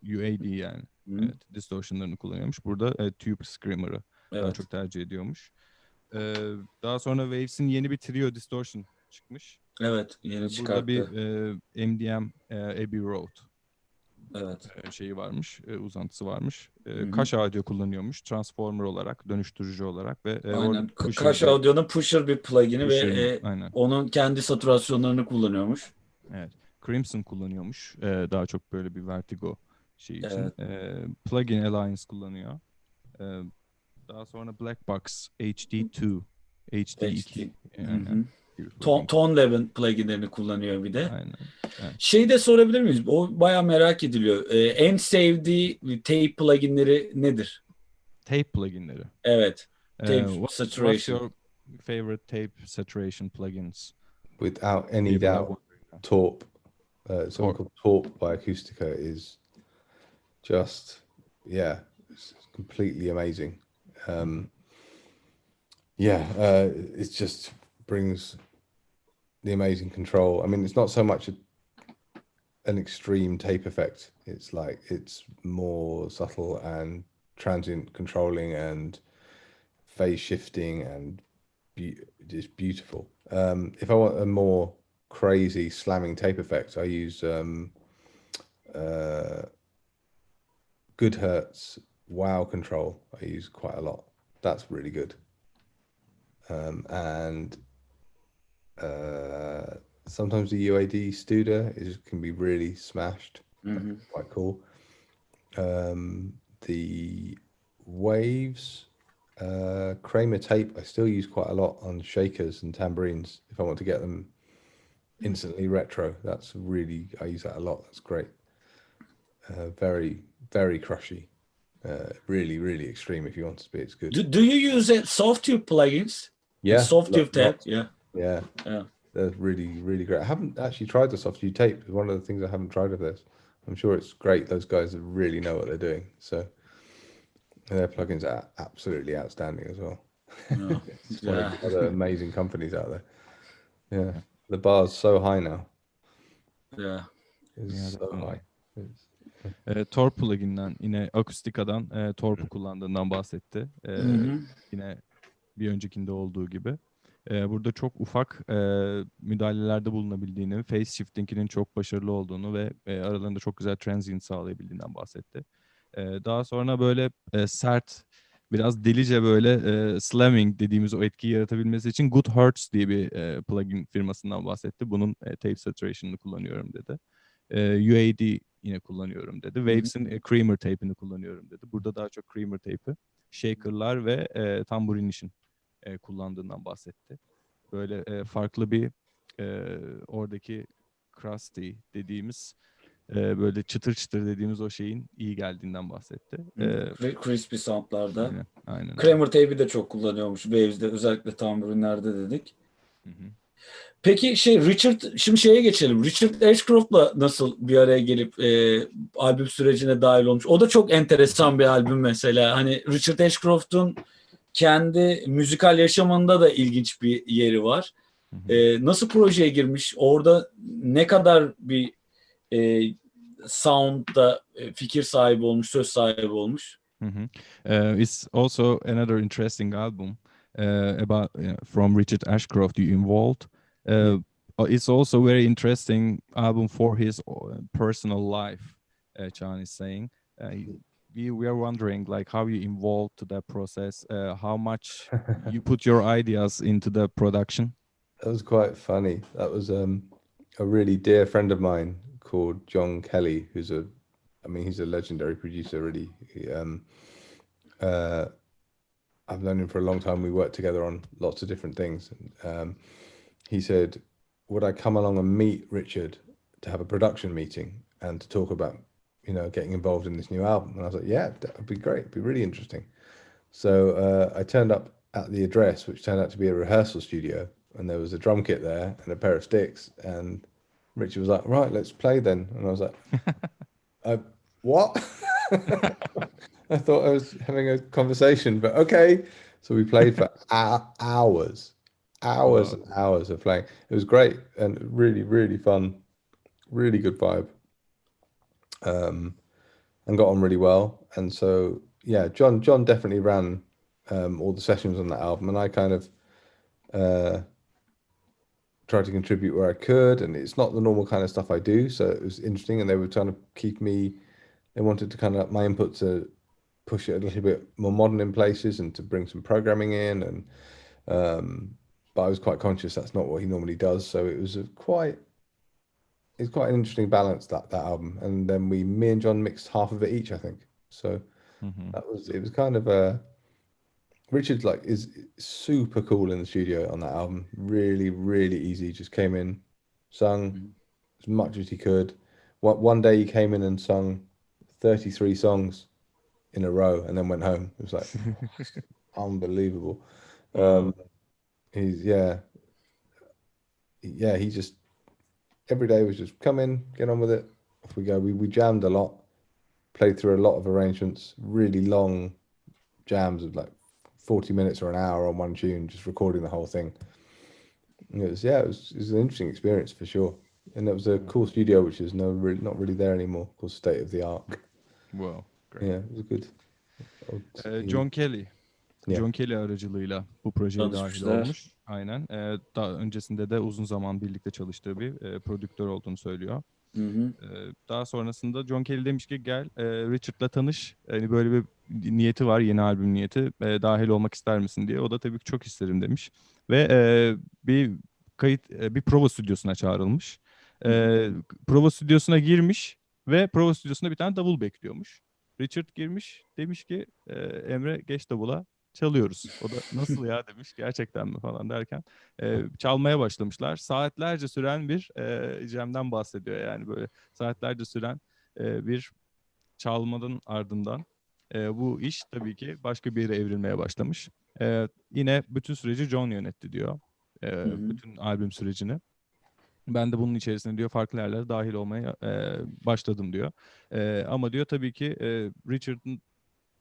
UAD yani. Evet, distortionlarını kullanıyormuş. Burada Tube Screamer'ı daha çok tercih ediyormuş. Daha sonra Waves'in yeni bir trio distortion çıkmış. Evet, yeni çıkarttı. Burada bir MDM Abbey Road şeyi varmış, uzantısı varmış. Kaş Audio kullanıyormuş, transformer olarak, dönüştürücü olarak ve aynen. Kaş Audio'nun pusher bir plugin'i ve onun kendi satürasyonlarını kullanıyormuş. Evet. Crimson kullanıyormuş. Daha çok böyle bir vertigo şey için. Plugin Alliance kullanıyor. Daha sonra Black Box HD2, HD2. Yani. Tone Lab'in pluginlerini kullanıyor bir de. Aynen. Evet. Şeyi de sorabilir miyiz? O bayağı merak ediliyor. En sevdiği tape pluginleri nedir? Tape pluginleri. Evet. Tape saturation. What's your favorite tape saturation plugins? Without any doubt, Torp. Something called Torp by Acoustica is just, it's completely amazing. It just brings the amazing control. I mean, it's not so much an extreme tape effect. It's more subtle and transient controlling and phase shifting and just beautiful. If I want a more crazy slamming tape effect, I use Goodhertz Wow Control. I use quite a lot. That's really good. And sometimes the UAD Studer can be really smashed. Quite cool. The Waves Kramer tape I still use quite a lot on shakers and tambourines if I want to get them instantly retro. I use that a lot. That's great. Very, very crushy. Really, really extreme if you want to be. It's good. Do you use soft tube plugins? Yeah. Soft tube tape. Yeah. They're really, really great. I haven't actually tried the soft tube tape. It's one of the things I haven't tried of this. I'm sure it's great. Those guys really know what they're doing. So their plugins are absolutely outstanding as well. It's one of the other amazing companies out there. Yeah. The bar's so high now. Yeah. It's so high. Torp pluginden yine Acoustica'dan Torp'u kullandığından bahsetti. Yine bir öncekinde olduğu gibi. Burada çok ufak müdahalelerde bulunabildiğini, phase shifting'inin çok başarılı olduğunu ve aralarında çok güzel transient sağlayabildiğinden bahsetti. Daha sonra böyle sert, biraz delice böyle slamming dediğimiz o etkiyi yaratabilmesi için Goodhertz diye bir plugin firmasından bahsetti. Bunun tape saturation'ını kullanıyorum dedi. UAD yine kullanıyorum dedi. Waves'in Creamer tape'ini kullanıyorum dedi. Burada daha çok Creamer tape'i, shaker'lar ve tamburin için kullandığından bahsetti. Böyle farklı bir oradaki crusty dediğimiz böyle çıtır çıtır dediğimiz o şeyin iyi geldiğinden bahsetti. Crispy soundlarda. Aynen. Kramer tape'i de çok kullanıyormuş Waves'de, özellikle tamburinlerde dedik. Peki şimdi şeye geçelim. Richard Ashcroft'la nasıl bir araya gelip albüm sürecine dahil olmuş? O da çok enteresan bir albüm mesela. Hani Richard Ashcroft'un kendi müzikal yaşamında da ilginç bir yeri var. Nasıl projeye girmiş? Orada ne kadar bir sound'da fikir sahibi olmuş, söz sahibi olmuş? It's also another interesting album about from Richard Ashcroft you involved. It's also very interesting album for his personal life. Can is saying we are wondering like how you involved to that process, how much you put your ideas into the production. That was quite funny. That was a really dear friend of mine called John Kelly, who's he's a legendary producer, really. I've known him for a long time. We worked together on lots of different things. He said, would I come along and meet Richard to have a production meeting and to talk about, getting involved in this new album? And I was like, yeah, that would be great. It'd be really interesting. So I turned up at the address, which turned out to be a rehearsal studio. And there was a drum kit there and a pair of sticks. And Richard was like, right, let's play then. And I was like, what? I thought I was having a conversation, but okay. So we played for hours and hours of playing. It was great and really, really fun, really good vibe, and got on really well. And so, yeah, John definitely ran all the sessions on that album, and I kind of tried to contribute where I could. And it's not the normal kind of stuff I do, so it was interesting. And they were trying to keep me. They wanted to kind of my input to push it a little bit more modern in places and to bring some programming in, and but I was quite conscious that's not what he normally does, so it was quite an interesting balance, that album. And then me and John mixed half of it each, I think. So it was kind of Richard is super cool in the studio on that album. Really, really easy. Just came in, sung as much as he could. One day he came in and sung 33 songs in a row and then went home. It was like unbelievable. He just every day was just come in, get on with it, off we go. We jammed a lot, played through a lot of arrangements, really long jams of like 40 minutes or an hour on one tune, just recording the whole thing. And it was an interesting experience for sure. And it was a cool studio, which is not really there anymore, called State of the Art. Wow, great. Yeah, it was good. John Kelly. Yeah. John Kelly aracılığıyla bu projeye dahil Tanışmışlar. olmuş. Aynen. Daha öncesinde de uzun zaman birlikte çalıştığı bir prodüktör olduğunu söylüyor. Daha sonrasında John Kelly demiş ki gel Richard'la tanış. Hani böyle bir niyeti var, yeni albüm niyeti. Dahil olmak ister misin diye. O da tabii ki çok isterim demiş. Ve bir prova stüdyosuna çağrılmış. Prova stüdyosuna girmiş ve prova stüdyosunda bir tane davul bekliyormuş. Richard girmiş, demiş ki Emre geç davula, çalıyoruz. O da nasıl ya demiş, gerçekten mi falan derken çalmaya başlamışlar. Saatlerce süren bir jam'den bahsediyor, yani böyle saatlerce süren bir çalmanın ardından bu iş tabii ki başka bir yere evrilmeye başlamış. Yine bütün süreci John yönetti diyor, bütün albüm sürecini. Ben de bunun içerisinde diyor farklı yerlere dahil olmaya başladım diyor. Ama diyor tabii ki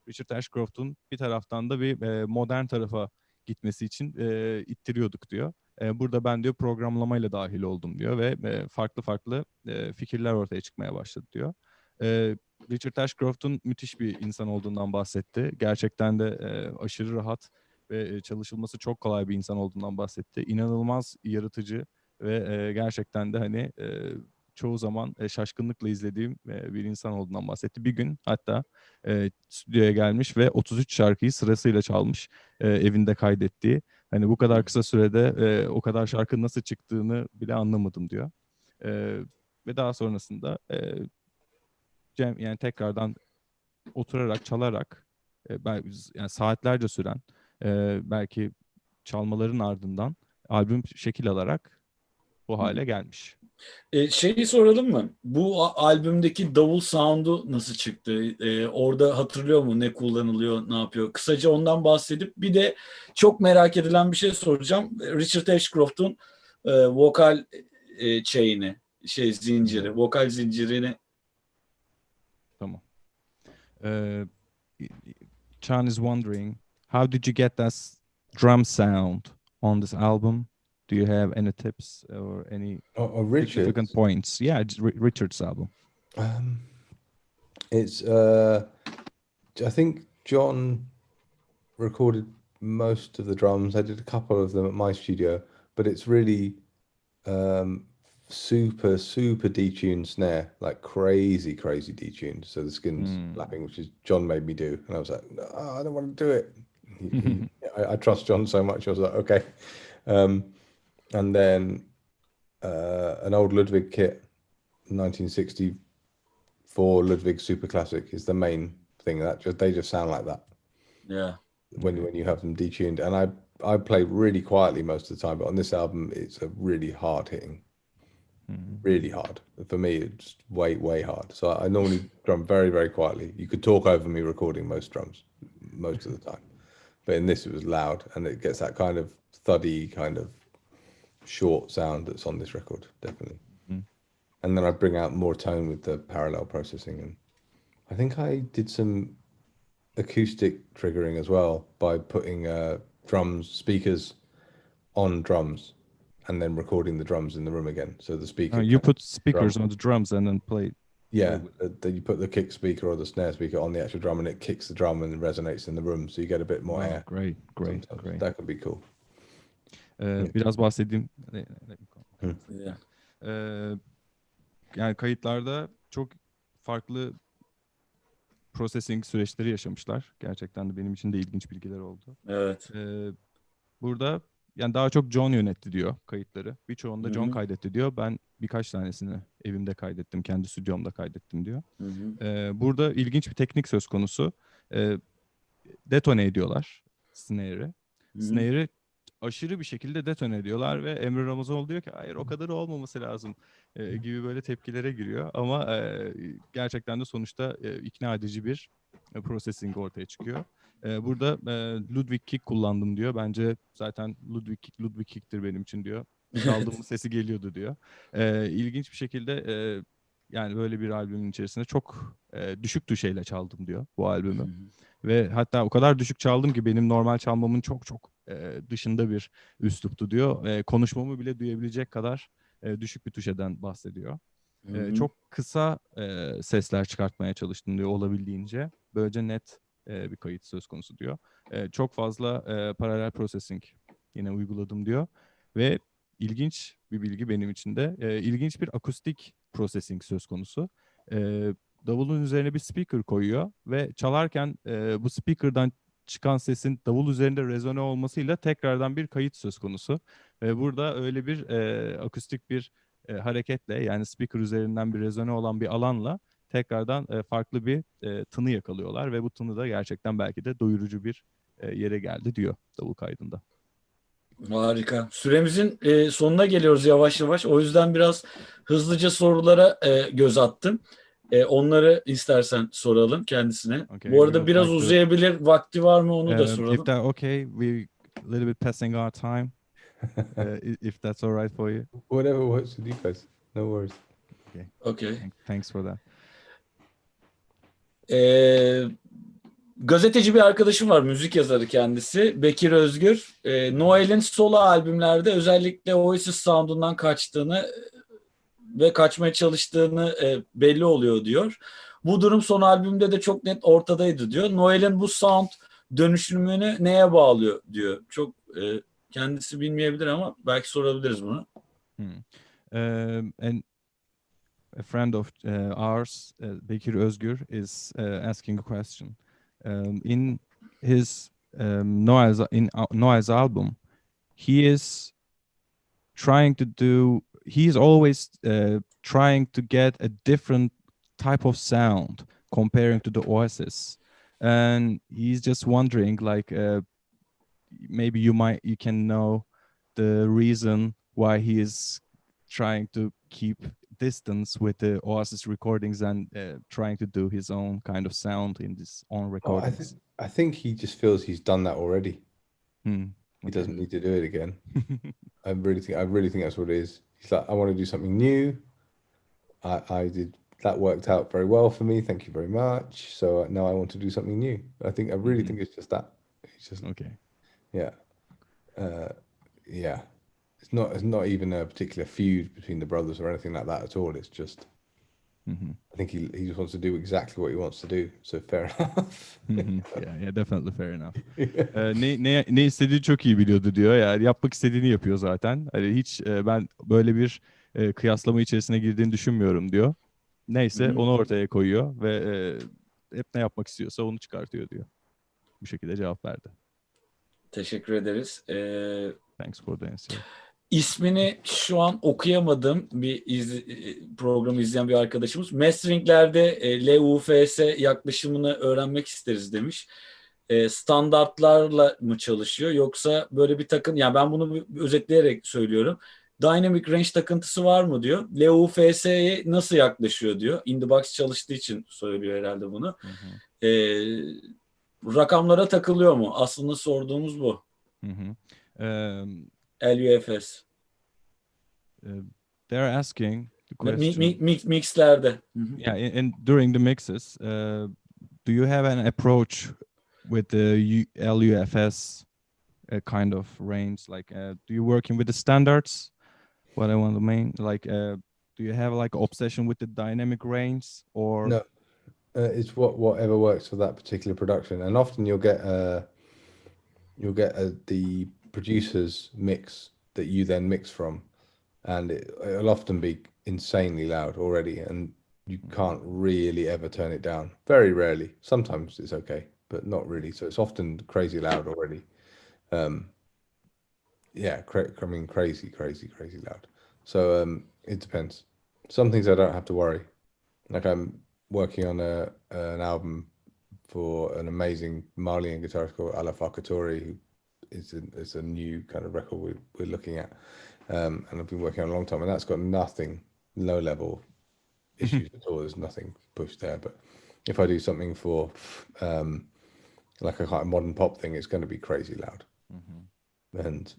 Richard Ashcroft'un bir taraftan da bir modern tarafa gitmesi için ittiriyorduk diyor. Burada ben diyor programlamayla dahil oldum diyor ve farklı fikirler ortaya çıkmaya başladı diyor. Richard Ashcroft'un müthiş bir insan olduğundan bahsetti. Gerçekten de aşırı rahat ve çalışılması çok kolay bir insan olduğundan bahsetti. İnanılmaz yaratıcı ve gerçekten de hani çoğu zaman şaşkınlıkla izlediğim bir insan olduğundan bahsetti. Bir gün hatta stüdyoya gelmiş ve 33 şarkıyı sırasıyla çalmış, evinde kaydettiği. Hani bu kadar kısa sürede o kadar şarkı nasıl çıktığını bile anlamadım diyor. Ve daha sonrasında yani tekrardan oturarak, çalarak yani saatlerce süren belki çalmaların ardından albüm şekil alarak bu hale gelmiş. Şeyi soralım mı? Bu albümdeki davul sound'u nasıl çıktı? Orada hatırlıyor mu? Ne kullanılıyor, ne yapıyor? Kısaca ondan bahsedip bir de çok merak edilen bir şey soracağım. Richard Ashcroft'un vokal zinciri, vokal zincirini. Tamam. Chan is wondering, how did you get that drum sound on this album? Do you have any tips or any significant points? Yeah, Richard's album. It's I think John recorded most of the drums. I did a couple of them at my studio, but it's really super detuned snare, like crazy detuned. So the skin's flapping, which is John made me do, and I was like, no, I don't want to do it. I trust John so much. I was like, okay. And then an old Ludwig kit, 1964 Ludwig Super Classic is the main thing. They just sound like that. Yeah. When you have them detuned, and I play really quietly most of the time, but on this album it's a really hard hitting, really hard. For me, it's way hard. So I normally drum very quietly. You could talk over me recording most drums most of the time, but in this it was loud, and it gets that kind of thuddy, kind of short sound that's on this record, definitely. And then I bring out more tone with the parallel processing, and I think I did some acoustic triggering as well by putting drums speakers on drums and then recording the drums in the room again. So the speaker you put speakers on the drums and then play. Yeah, you put the kick speaker or the snare speaker on the actual drum, and it kicks the drum and resonates in the room, so you get a bit more air. Great. That could be cool. Biraz bahsedeyim. Yeah. Yani kayıtlarda çok farklı processing süreçleri yaşamışlar. Gerçekten de benim için de ilginç bilgiler oldu. Evet. Burada yani daha çok John yönetti diyor kayıtları. Birçoğunda John kaydetti diyor. Ben birkaç tanesini evimde kaydettim, kendi stüdyomda kaydettim diyor. Burada ilginç bir teknik söz konusu. Detone ediyorlar snare'i. Snare'i aşırı bir şekilde detone ediyorlar ve Emre Ramazanoğlu diyor ki hayır o kadar olmaması lazım gibi böyle tepkilere giriyor. Ama gerçekten de sonuçta ikna edici bir processing ortaya çıkıyor. Burada Ludwig Kick kullandım diyor. Bence zaten Ludwig Kick'tir benim için diyor. Çaldığımın sesi geliyordu diyor. İlginç bir şekilde yani böyle bir albümün içerisinde çok düşük tuşeyle çaldım diyor bu albümü. Ve hatta o kadar düşük çaldım ki benim normal çalmamın çok dışında bir üsluptu diyor. Konuşmamı bile duyabilecek kadar düşük bir tuşeden bahsediyor. Çok kısa sesler çıkartmaya çalıştım diyor olabildiğince. Böylece net bir kayıt söz konusu diyor. Çok fazla paralel processing yine uyguladım diyor. Ve ilginç bir bilgi benim için de. İlginç bir akustik processing söz konusu. Davulun üzerine bir speaker koyuyor ve çalarken bu speaker'dan çıkan sesin davul üzerinde rezone olmasıyla tekrardan bir kayıt söz konusu. Ve burada öyle bir akustik bir hareketle yani speaker üzerinden bir rezone olan bir alanla tekrardan farklı bir tını yakalıyorlar ve bu tını da gerçekten belki de doyurucu bir yere geldi diyor davul kaydında. Harika. Süremizin sonuna geliyoruz yavaş yavaş. O yüzden biraz hızlıca sorulara göz attım. Onları istersen soralım kendisine. Okay, Bu arada biraz uzayabilir. Vakti var mı onu da soralım. If that okay, we a little bit passing our time. If that's all right for you. Whatever works with you guys. No worries. Okay. Thanks for that. Gazeteci bir arkadaşım var, müzik yazarı kendisi. Bekir Özgür. Noel'in solo albümlerde özellikle Oasis sound'undan kaçtığını ve kaçmaya çalıştığını belli oluyor diyor. Bu durum son albümde de çok net ortadaydı diyor. Noel'in bu sound dönüşümünü neye bağlıyor diyor. Çok kendisi bilmeyebilir ama belki sorabiliriz bunu. And a friend of ours, Bekir Özgür, is asking a question. In his Noel's album, he is trying to do. He's always trying to get a different type of sound comparing to the Oasis, and he's just wondering, like, maybe you can know the reason why he is trying to keep distance with the Oasis recordings and trying to do his own kind of sound in his own recordings. I think he just feels he's done that already. He Okay. doesn't need to do it again. I really think that's what it is. He's like, I want to do something new. I did that, worked out very well for me. Thank you very much. So now I want to do something new. I really think it's just that. It's just Okay. Yeah. Yeah. It's not even a particular feud between the brothers or anything like that at all. It's just I think he just wants to do exactly what he wants to do. So fair enough. Yeah, definitely fair enough. Ne istediği çok iyi biliyordu diyor. Yani yapmak istediğini yapıyor zaten. Hani hiç ben böyle bir kıyaslama içerisine girdiğini düşünmüyorum diyor. Neyse Hı hı. onu ortaya koyuyor ve hep ne yapmak istiyorsa onu çıkartıyor diyor. Bu şekilde cevap verdi. Teşekkür ederiz. Thanks for the answer. İsmini şu an okuyamadığım bir programı izleyen bir arkadaşımız. Masteringlerde LUFS yaklaşımını öğrenmek isteriz demiş. Standartlarla mı çalışıyor yoksa böyle bir takım, yani ben bunu özetleyerek söylüyorum. Dynamic range takıntısı var mı diyor. LUFS'ye nasıl yaklaşıyor diyor. In the box çalıştığı için söylüyor herhalde bunu. Hı hı. E, Rakamlara takılıyor mu? Aslında sorduğumuz bu. Hı hı. Um, LUFS. they're asking the question. Mixlerde. Hı hı. Yeah, and during the mixes, do you have an approach with the LUFS kind of range? Like, do you working with the standards? What I want to mean, like, do you have like obsession with the dynamic range, or No, it's whatever works for that particular production, and often you'll get the producer's mix that you then mix from, and it'll often be insanely loud already, and you can't really ever turn it down. Very rarely. Sometimes it's okay, but not really. So it's often crazy loud already. Yeah, I mean crazy, crazy, crazy loud. So it depends. Some things I don't have to worry. Like I'm working on an album for an amazing Malian guitarist called Ala Fakatori, who is a new kind of record we're looking at, and I've been working on a long time, and that's got nothing low level issues at all. There's nothing pushed there. But if I do something for like a kind of modern pop thing, it's going to be crazy loud. And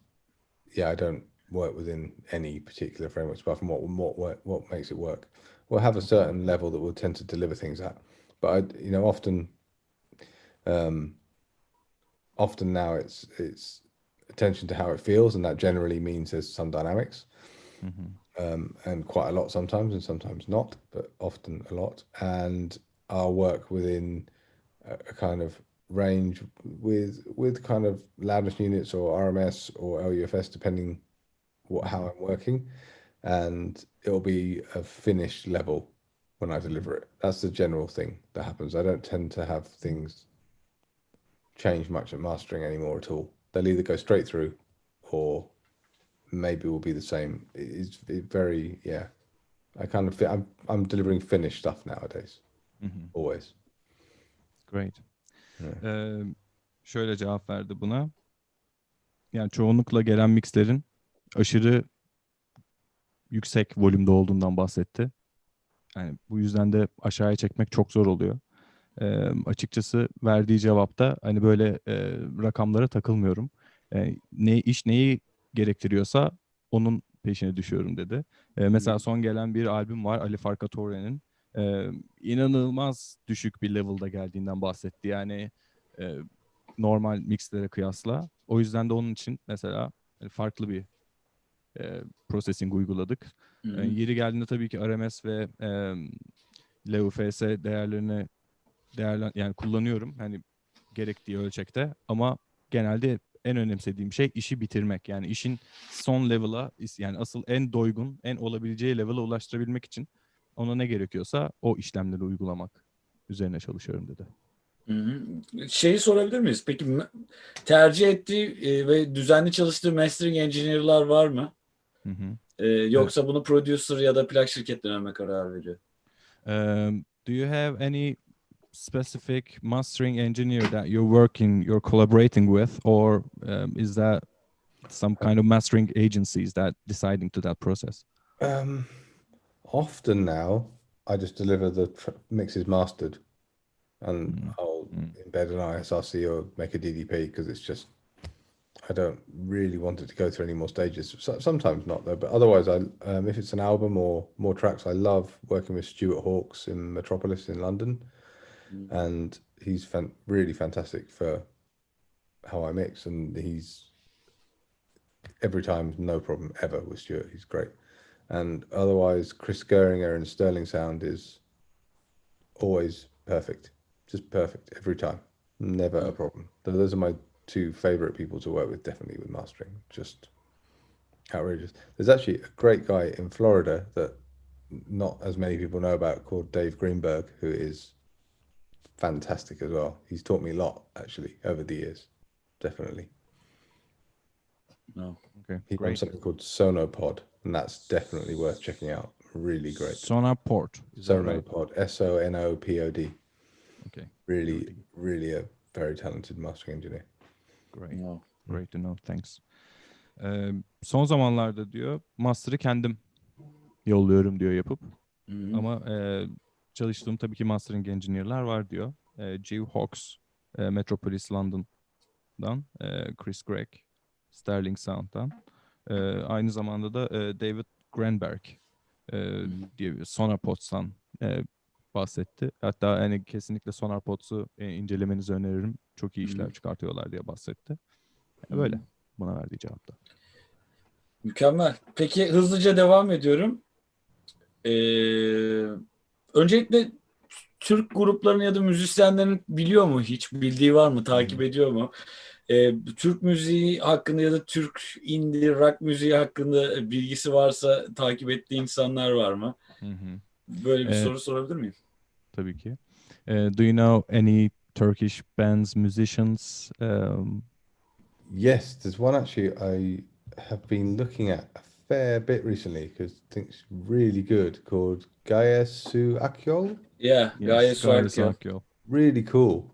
yeah, I don't work within any particular frameworks apart from what makes it work. We'll have a certain level that we'll tend to deliver things at, but often now it's attention to how it feels, and that generally means there's some dynamics, and quite a lot sometimes, and sometimes not, but often a lot. And I'll work within a kind of range with kind of loudness units or RMS or LUFS, depending how I'm working, and it'll be a finished level when I deliver it. That's the general thing that happens. I don't tend to have things change much at mastering anymore at all. They'll either go straight through or maybe will be the same. It's very, yeah. I kind of I'm delivering finished stuff nowadays. Always. great. Yeah. Şöyle cevap verdi buna. Yani çoğunlukla gelen mixlerin aşırı yüksek volümde olduğundan bahsetti. Yani bu yüzden de aşağıya çekmek çok zor oluyor. Açıkçası verdiği cevapta hani böyle rakamlara takılmıyorum. İş neyi gerektiriyorsa onun peşine düşüyorum dedi. Mesela son gelen bir albüm var Ali Farkatore'nin. İnanılmaz düşük bir level'da geldiğinden bahsetti. Yani normal mixlere kıyasla. O yüzden de onun için mesela farklı bir processing uyguladık. Yeri geldiğinde tabii ki RMS ve LUFS değerlerini yani kullanıyorum hani gerektiği ölçekte, ama genelde en önemsediğim şey işi bitirmek. Yani işin son level'a, yani asıl en doygun, en olabileceği level'a ulaştırabilmek için ona ne gerekiyorsa o işlemleri uygulamak üzerine çalışıyorum dedi. Şeyi sorabilir miyiz? Peki tercih ettiği ve düzenli çalıştığı mastering engineer'lar var mı? Yoksa bunu producer ya da plak şirketlerine mi karar veriyor? Do you have any specific mastering engineer that you're collaborating with, or is that some kind of mastering agencies that deciding to that process? Often now, I just deliver the mixes mastered, and I'll embed an ISRC or make a DDP because it's just I don't really want it to go through any more stages. Sometimes not though, but otherwise, if it's an album or more tracks, I love working with Stuart Hawkes in Metropolis in London, and he's really fantastic for how I mix, and he's every time no problem ever with Stuart. He's great, and otherwise, Chris Goeringer and Sterling Sound is always perfect, just perfect every time, never a problem. Those are my two favorite people to work with, definitely with mastering. Just outrageous. There's actually a great guy in Florida that not as many people know about called Dave Greenberg, who is fantastic as well. He's taught me a lot actually over the years, definitely. No. Okay, He great. runs something called Sonopod, and that's definitely worth checking out. Really great. Sonaport. Is that right? Sonopod, Sonopod. Okay. Really, really a very talented mastering engineer. Great. No. Great to know. Thanks. Son zamanlarda diyor master'ı kendim yolluyorum diyor yapıp. Hı-hı. Ama çalıştığım tabii ki mastering engineer'lar var diyor. Jill Hawks, Metropolis London'dan, Chris Gregg, Sterling Sound'dan. Aynı zamanda da David Grenberg diye bir Sonarpods'tan bahsetti. Hatta hani kesinlikle Sonarpods'u incelemenizi öneririm. Çok iyi işler çıkartıyorlar diye bahsetti. Böyle. Buna verdiği cevapta. Mükemmel. Peki hızlıca devam ediyorum. Öncelikle Türk gruplarının ya da müzisyenlerin biliyor mu? Hiç bildiği var mı? Takip ediyor mu? Türk müziği hakkında ya da Türk indie rock müziği hakkında bilgisi varsa takip ettiği insanlar var mı? Böyle bir soru sorabilir miyim? Tabii ki. Do you know any Turkish bands, musicians? Yes, there's one actually I have been looking at a fair bit recently because I think it's really good called Gaye Su Akyol. Yeah, Gaye Su Akyol. Really cool.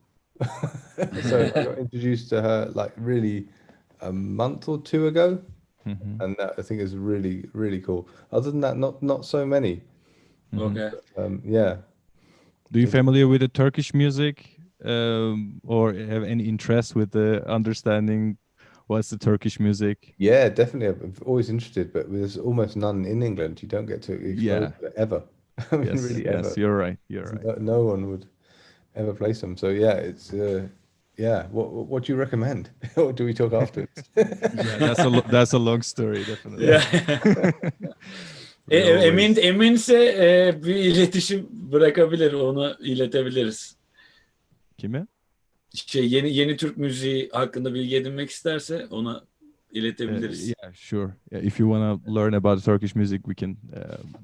So I got introduced to her like really a month or two ago, and that I think is really, really cool. Other than that, not so many. Okay. Yeah. Do you familiar with the Turkish music, or have any interest with the understanding what's the Turkish music? Yeah, definitely. I'm always interested, but there's almost none in England. You don't get to explore it ever. I mean, really ever. Yes, you're right. You're right. No one would ever play them. So yeah, it's yeah. What do you recommend? Or do we talk afterwards? Yeah, that's a long story, definitely. Eminse bir iletişim bırakabilir, onu iletebiliriz. Kime? Yeni Türk müziği hakkında bilgi edinmek isterse ona iletebiliriz. Yeah, sure. Yeah, if you want to learn about Turkish music, we can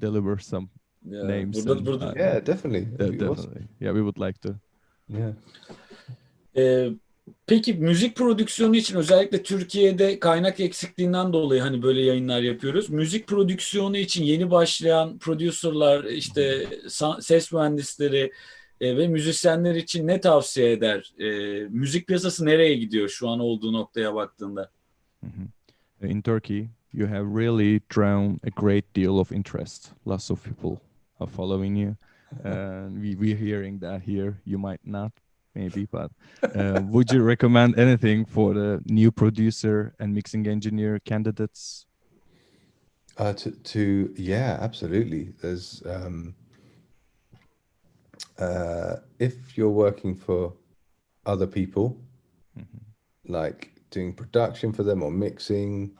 deliver some names. Burada. Yeah, definitely. Definitely. Awesome. Yeah, we would like to. Yeah. Peki müzik prodüksiyonu için özellikle Türkiye'de kaynak eksikliğinden dolayı hani böyle yayınlar yapıyoruz. Müzik prodüksiyonu için yeni başlayan prodüserler, işte ses mühendisleri ve müzisyenler için ne tavsiye eder? Müzik piyasası nereye gidiyor şu an olduğu noktaya baktığında? In Turkey, you have really drawn a great deal of interest. Lots of people are following you. We're hearing that here. You might not. Maybe, but would you recommend anything for the new producer and mixing engineer candidates? Yeah, absolutely. There's if you're working for other people, like doing production for them or mixing,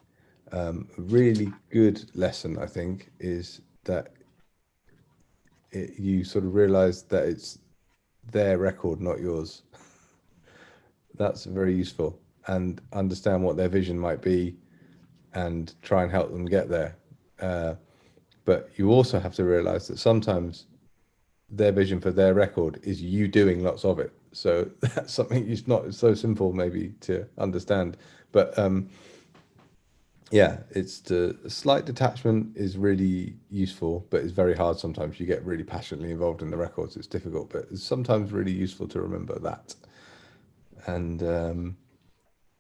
a really good lesson I think is that you sort of realize that it's their record, not yours. That's very useful, and understand what their vision might be and try and help them get there. But you also have to realize that sometimes their vision for their record is you doing lots of it. So that's something it's not so simple maybe to understand. But yeah, it's the slight detachment is really useful, but it's very hard sometimes. You get really passionately involved in the records. It's difficult, but it's sometimes really useful to remember that. And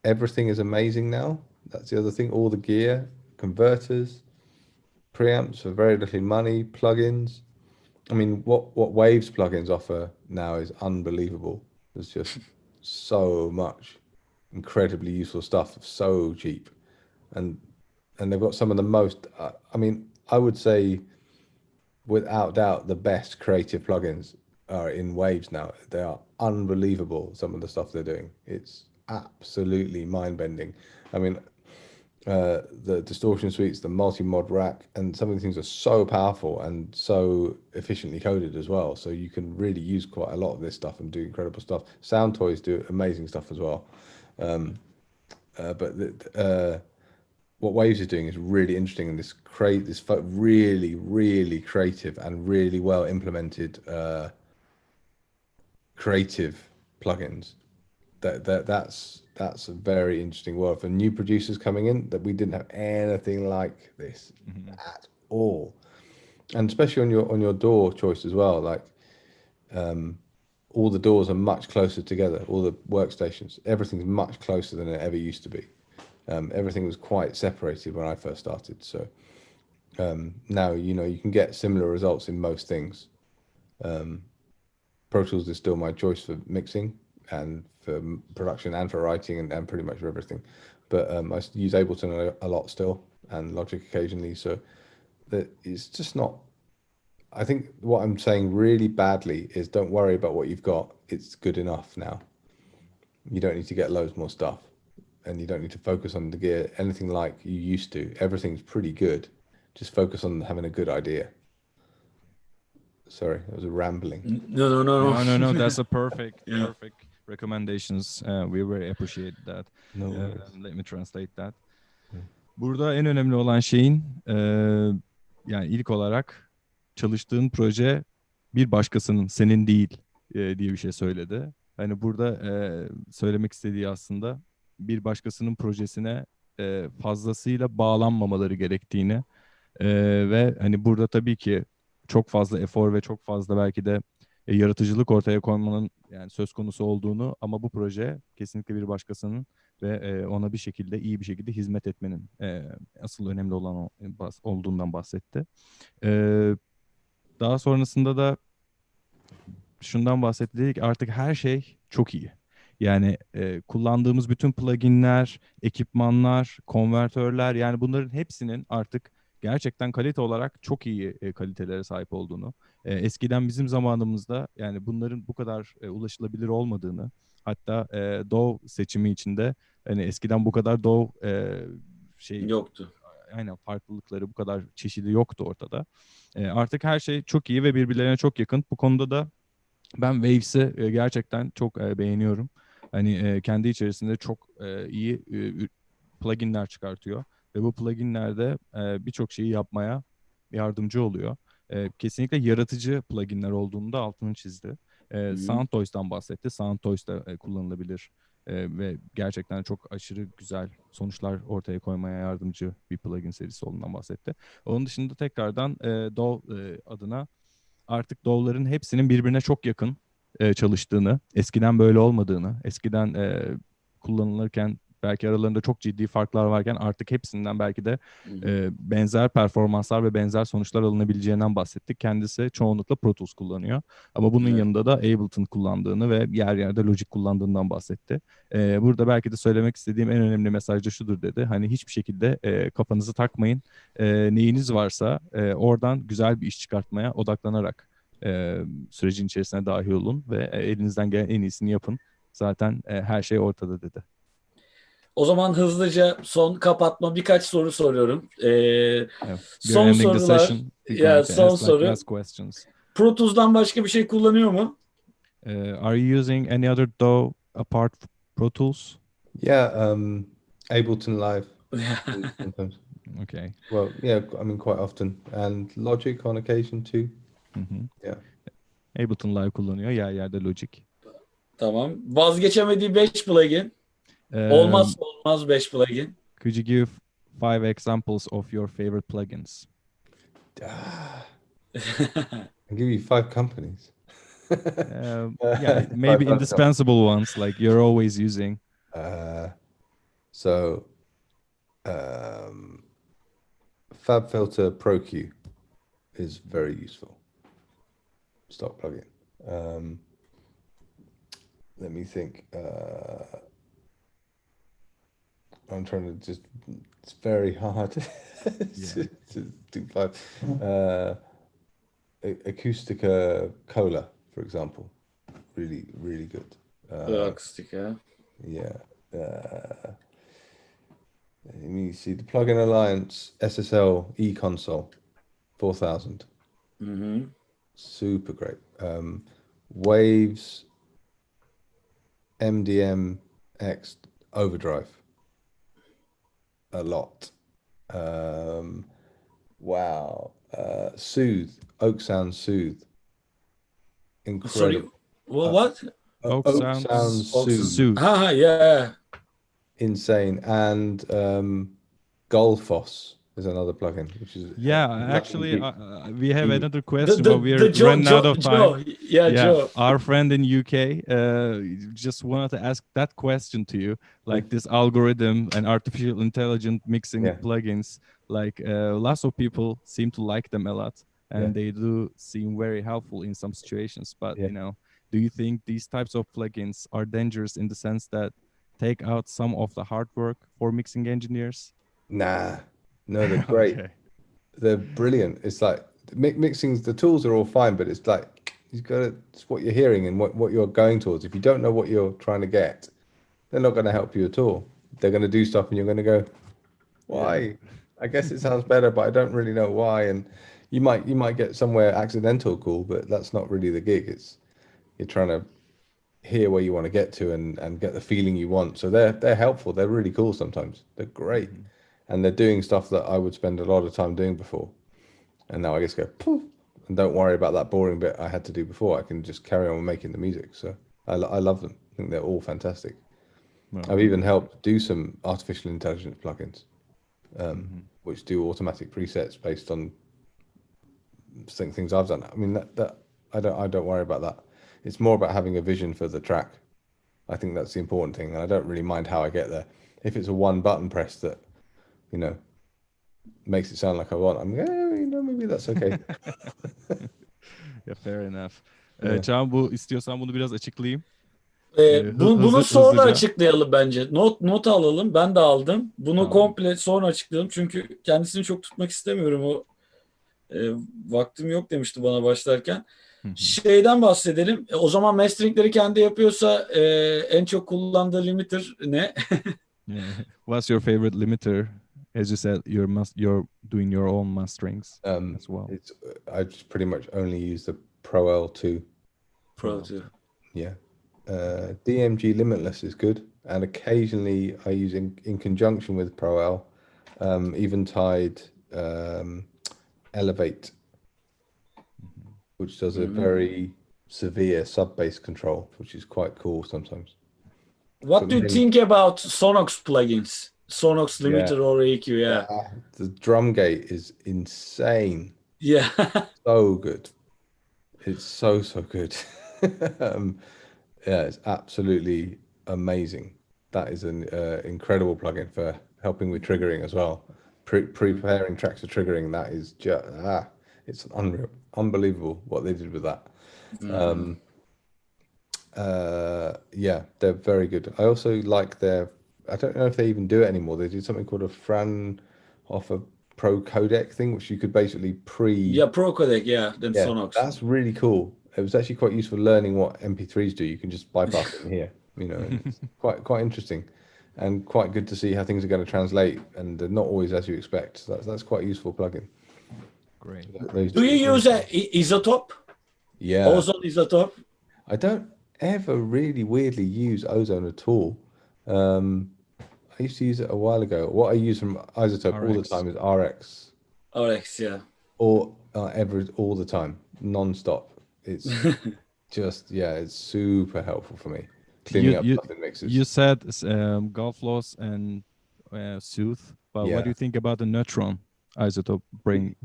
everything is amazing now. That's the other thing. All the gear, converters, preamps for very little money, plugins. I mean, what Waves plugins offer now is unbelievable. There's just so much incredibly useful stuff, so cheap. And they've got some of the most, I mean, I would say without doubt the best creative plugins are in Waves now. They are unbelievable, some of the stuff they're doing. It's absolutely mind-bending. I mean, the distortion suites, the multi-mod rack, and some of the things are so powerful and so efficiently coded as well. So you can really use quite a lot of this stuff and do incredible stuff. Sound Toys do amazing stuff as well. But what Waves is doing is really interesting, and really, really creative and really well implemented creative plugins. That's a very interesting world for new producers coming in, that we didn't have anything like this at all, and especially on your door choice as well. Like all the doors are much closer together, all the workstations, everything's much closer than it ever used to be. Everything was quite separated when I first started, so now you can get similar results in most things. Pro Tools is still my choice for mixing and for production and for writing and pretty much for everything, but I use Ableton a lot still, and Logic occasionally, so that it's just not. I think what I'm saying really badly is, don't worry about what you've got, it's good enough now. You don't need to get loads more stuff, and you don't need to focus on the gear anything like you used to. Everything's pretty good, just focus on having a good idea. Sorry, that was a rambling. No. That's a perfect Yeah. perfect recommendations. We very appreciate that. No worries. Let me translate that. Burada en önemli olan şeyin yani ilk olarak çalıştığın proje bir başkasının, senin değil diye bir şey söyledi. Hani burada söylemek istediği aslında bir başkasının projesine fazlasıyla bağlanmamaları gerektiğini ve hani burada tabii ki çok fazla efor ve çok fazla belki de yaratıcılık ortaya koymanın yani söz konusu olduğunu, ama bu proje kesinlikle bir başkasının ve ona bir şekilde iyi bir şekilde hizmet etmenin asıl önemli olan olduğundan bahsetti. Daha sonrasında da şundan bahsetti, dedik artık her şey çok iyi. Yani kullandığımız bütün pluginler, ekipmanlar, konvertörler, yani bunların hepsinin artık gerçekten kalite olarak çok iyi kalitelere sahip olduğunu, eskiden bizim zamanımızda yani bunların bu kadar ulaşılabilir olmadığını, hatta DAW seçimi içinde hani eskiden bu kadar DAW Yoktu. aynen farklılıkları, bu kadar çeşidi yoktu ortada. Artık her şey çok iyi ve birbirlerine çok yakın. Bu konuda da ben Waves'i gerçekten çok beğeniyorum. Hani kendi içerisinde çok iyi pluginler çıkartıyor ve bu pluginlerde birçok şeyi yapmaya yardımcı oluyor. Kesinlikle yaratıcı pluginler olduğunu da altını çizdi. Soundtoys'tan bahsetti. Soundtoys da kullanılabilir ve gerçekten çok aşırı güzel sonuçlar ortaya koymaya yardımcı bir plugin serisi olduğundan bahsetti. Onun dışında tekrardan DAW adına artık DAW'ların hepsinin birbirine çok yakın çalıştığını, eskiden böyle olmadığını, eskiden kullanılırken belki aralarında çok ciddi farklar varken artık hepsinden belki de benzer performanslar ve benzer sonuçlar alınabileceğinden bahsettik. Kendisi çoğunlukla Protools kullanıyor. Ama bunun yanında da Ableton kullandığını ve yer yerde Logic kullandığından bahsetti. Burada belki de söylemek istediğim en önemli mesaj da şudur dedi. Hani hiçbir şekilde kafanızı takmayın. Neyiniz varsa oradan güzel bir iş çıkartmaya odaklanarak sürecin içerisine dahil olun ve elinizden gelen en iyisini yapın. Zaten her şey ortada dedi. O zaman hızlıca son kapatma birkaç soru soruyorum. Son ending the sorular. session. We're going to Son ask soru. last questions. Pro Tools'dan başka bir şey kullanıyor mu? Are you using any other DAW apart from Pro Tools? Yeah, Ableton Live sometimes. Okay. Well, yeah, I mean quite often, and Logic on occasion too. Yeah. Ableton Live kullanıyor, yer yerde Logic. Tamam. Vazgeçemediği 5 plugin. Olmazsa olmaz 5 plugin. Could you give 5 examples of your favorite plugins? I'll give you 5 companies. Yeah, maybe indispensable ones like you're always using. FabFilter Pro Q is very useful stock plugin. Let me think. I'm trying to just. It's very hard to do 5. Acoustica Cola, for example, really, really good. Acoustica. Yeah. Let me see the Plugin Alliance SSL eConsole 4000. Super great. Waves MDM X Overdrive. A lot. Wow. Soothe. Oak Sound Soothe. Sorry, Incredible. what? Oak Oak Sound Sound Soothe. Soothe. Yeah. Insane. And Golfos is another plugin, which is Actually, we have Easy. another question, but we're The running out of time. Joe. Our friend in UK just wanted to ask that question to you, like this algorithm and artificial intelligence mixing plugins. Like lots of people seem to like them a lot, and they do seem very helpful in some situations. But you know, do you think these types of plugins are dangerous in the sense that take out some of the hard work for mixing engineers? Nah, no, they're great. Okay. They're brilliant. It's like mixing. The tools are all fine, but it's like you've got to. It's what you're hearing and what you're going towards. If you don't know what you're trying to get, they're not going to help you at all. They're going to do stuff, and you're going to go, "Why? Yeah. I guess it sounds better, but I don't really know why." And you might get somewhere accidental cool, but that's not really the gig. It's you're trying to hear where you want to get to and get the feeling you want. So they're helpful. They're really cool sometimes. They're great. Mm-hmm. And they're doing stuff that I would spend a lot of time doing before. And now I just go, poof, and don't worry about that boring bit I had to do before. I can just carry on making the music. So I love them. I think they're all fantastic. Well, I've even helped do some artificial intelligence plugins, which do automatic presets based on things I've done. I mean, that I don't worry about that. It's more about having a vision for the track. I think that's the important thing. And I don't really mind how I get there. If it's a one button press that, you know, makes it sound like I want, I'm you know, maybe that's okay. Yeah, fair enough. Can, istiyorsan bunu biraz açıklayayım. Bunu sonra açıklayalım bence. Not alalım. Ben de aldım. Bunu komple sonra açıklayalım. Çünkü kendisini çok tutmak istemiyorum. O vaktim yok demişti bana başlarken. Şeyden bahsedelim. O zaman masteringleri kendi yapıyorsa en çok kullandığı limiter ne? What's your favorite limiter? As you said, you're doing your own masterings as well. I just pretty much only use the Pro L2. Pro L2. Yeah. DMG Limitless is good, and occasionally I use in conjunction with Pro L, Eventide Elevate, which does a very severe sub-bass control, which is quite cool sometimes. What do you think about Sonox plugins? Sonox limiter or EQ, the drum gate is insane. Yeah. So good. It's so good. It's absolutely amazing. That is an incredible plugin for helping with triggering as well. Preparing tracks for triggering, that is just it's unbelievable what they did with that. They're very good. I also like I don't know if they even do it anymore. They did something called a Fraunhofer Pro Codec thing, which you could basically Pro Codec, then Sonox. That's really cool. It was actually quite useful learning what MP3s do. You can just bypass it in here, you know. It's quite interesting, and quite good to see how things are going to translate, and they're not always as you expect. So that's quite a useful plugin. Great. Do you use Isotope? Yeah. Ozone Isotope? I don't ever really weirdly use Ozone at all. I used to use it a while ago. What I use from Isotope all the time is RX. RX, yeah. Or all the time, non-stop. It's just, it's super helpful for me. Cleaning up stuff in mixes. You said Golfloss and Soothe, but what do you think about the Neutron Isotope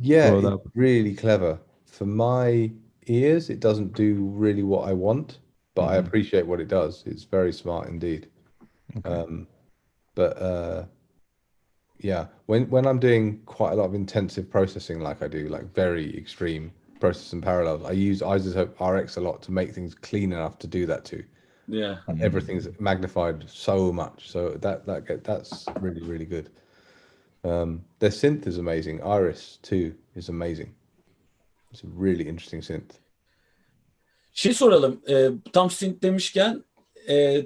it's really clever. For my ears, it doesn't do really what I want, but I appreciate what it does. It's very smart indeed. Okay. When I'm doing quite a lot of intensive processing, like I do, like very extreme process and parallels, I use Isotope RX a lot to make things clean enough to do that too. Yeah. Everything's magnified so much, so that's really, really good. Their synth is amazing. Iris too is amazing. It's a really interesting synth. Soralım. Tam synth demişken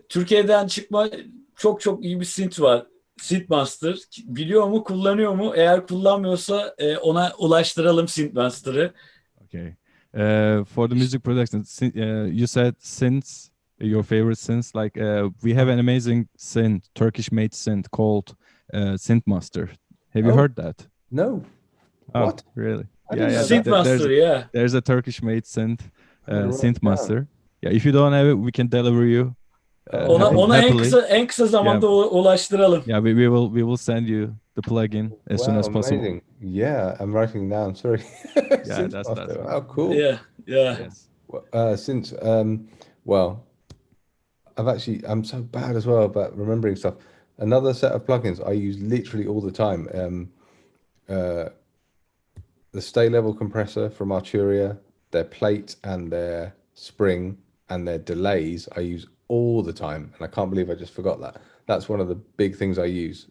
Türkiye'den çıkma çok iyi bir synth var. Synthmaster. Biliyor mu, kullanıyor mu? Eğer kullanmıyorsa ona ulaştıralım Synthmaster'ı. Okay. For the music production, you said synths, your favorite synths. Like we have an amazing synth, Turkish-made synth called Synthmaster. Have you Oh. heard that? No. Oh, What? really? I didn't know Synth that. Master, yeah. There's a Turkish-made synth Gotta write it synth down. master. Yeah, if you don't have it, we can deliver you. Ona happily. en kısa zamanda ulaştıralım. Yeah, we will send you the plugin as soon as possible. Amazing. Yeah, I'm writing down. Sorry. Yeah, Synth that's Master. right. Oh, cool. Yeah. Yes. Well, I'm so bad as well about remembering stuff. Another set of plugins I use literally all the time. The stay level compressor from Arturia, their plate and their spring and their delays I use all the time, and I can't believe I just forgot that. That's one of the big things I use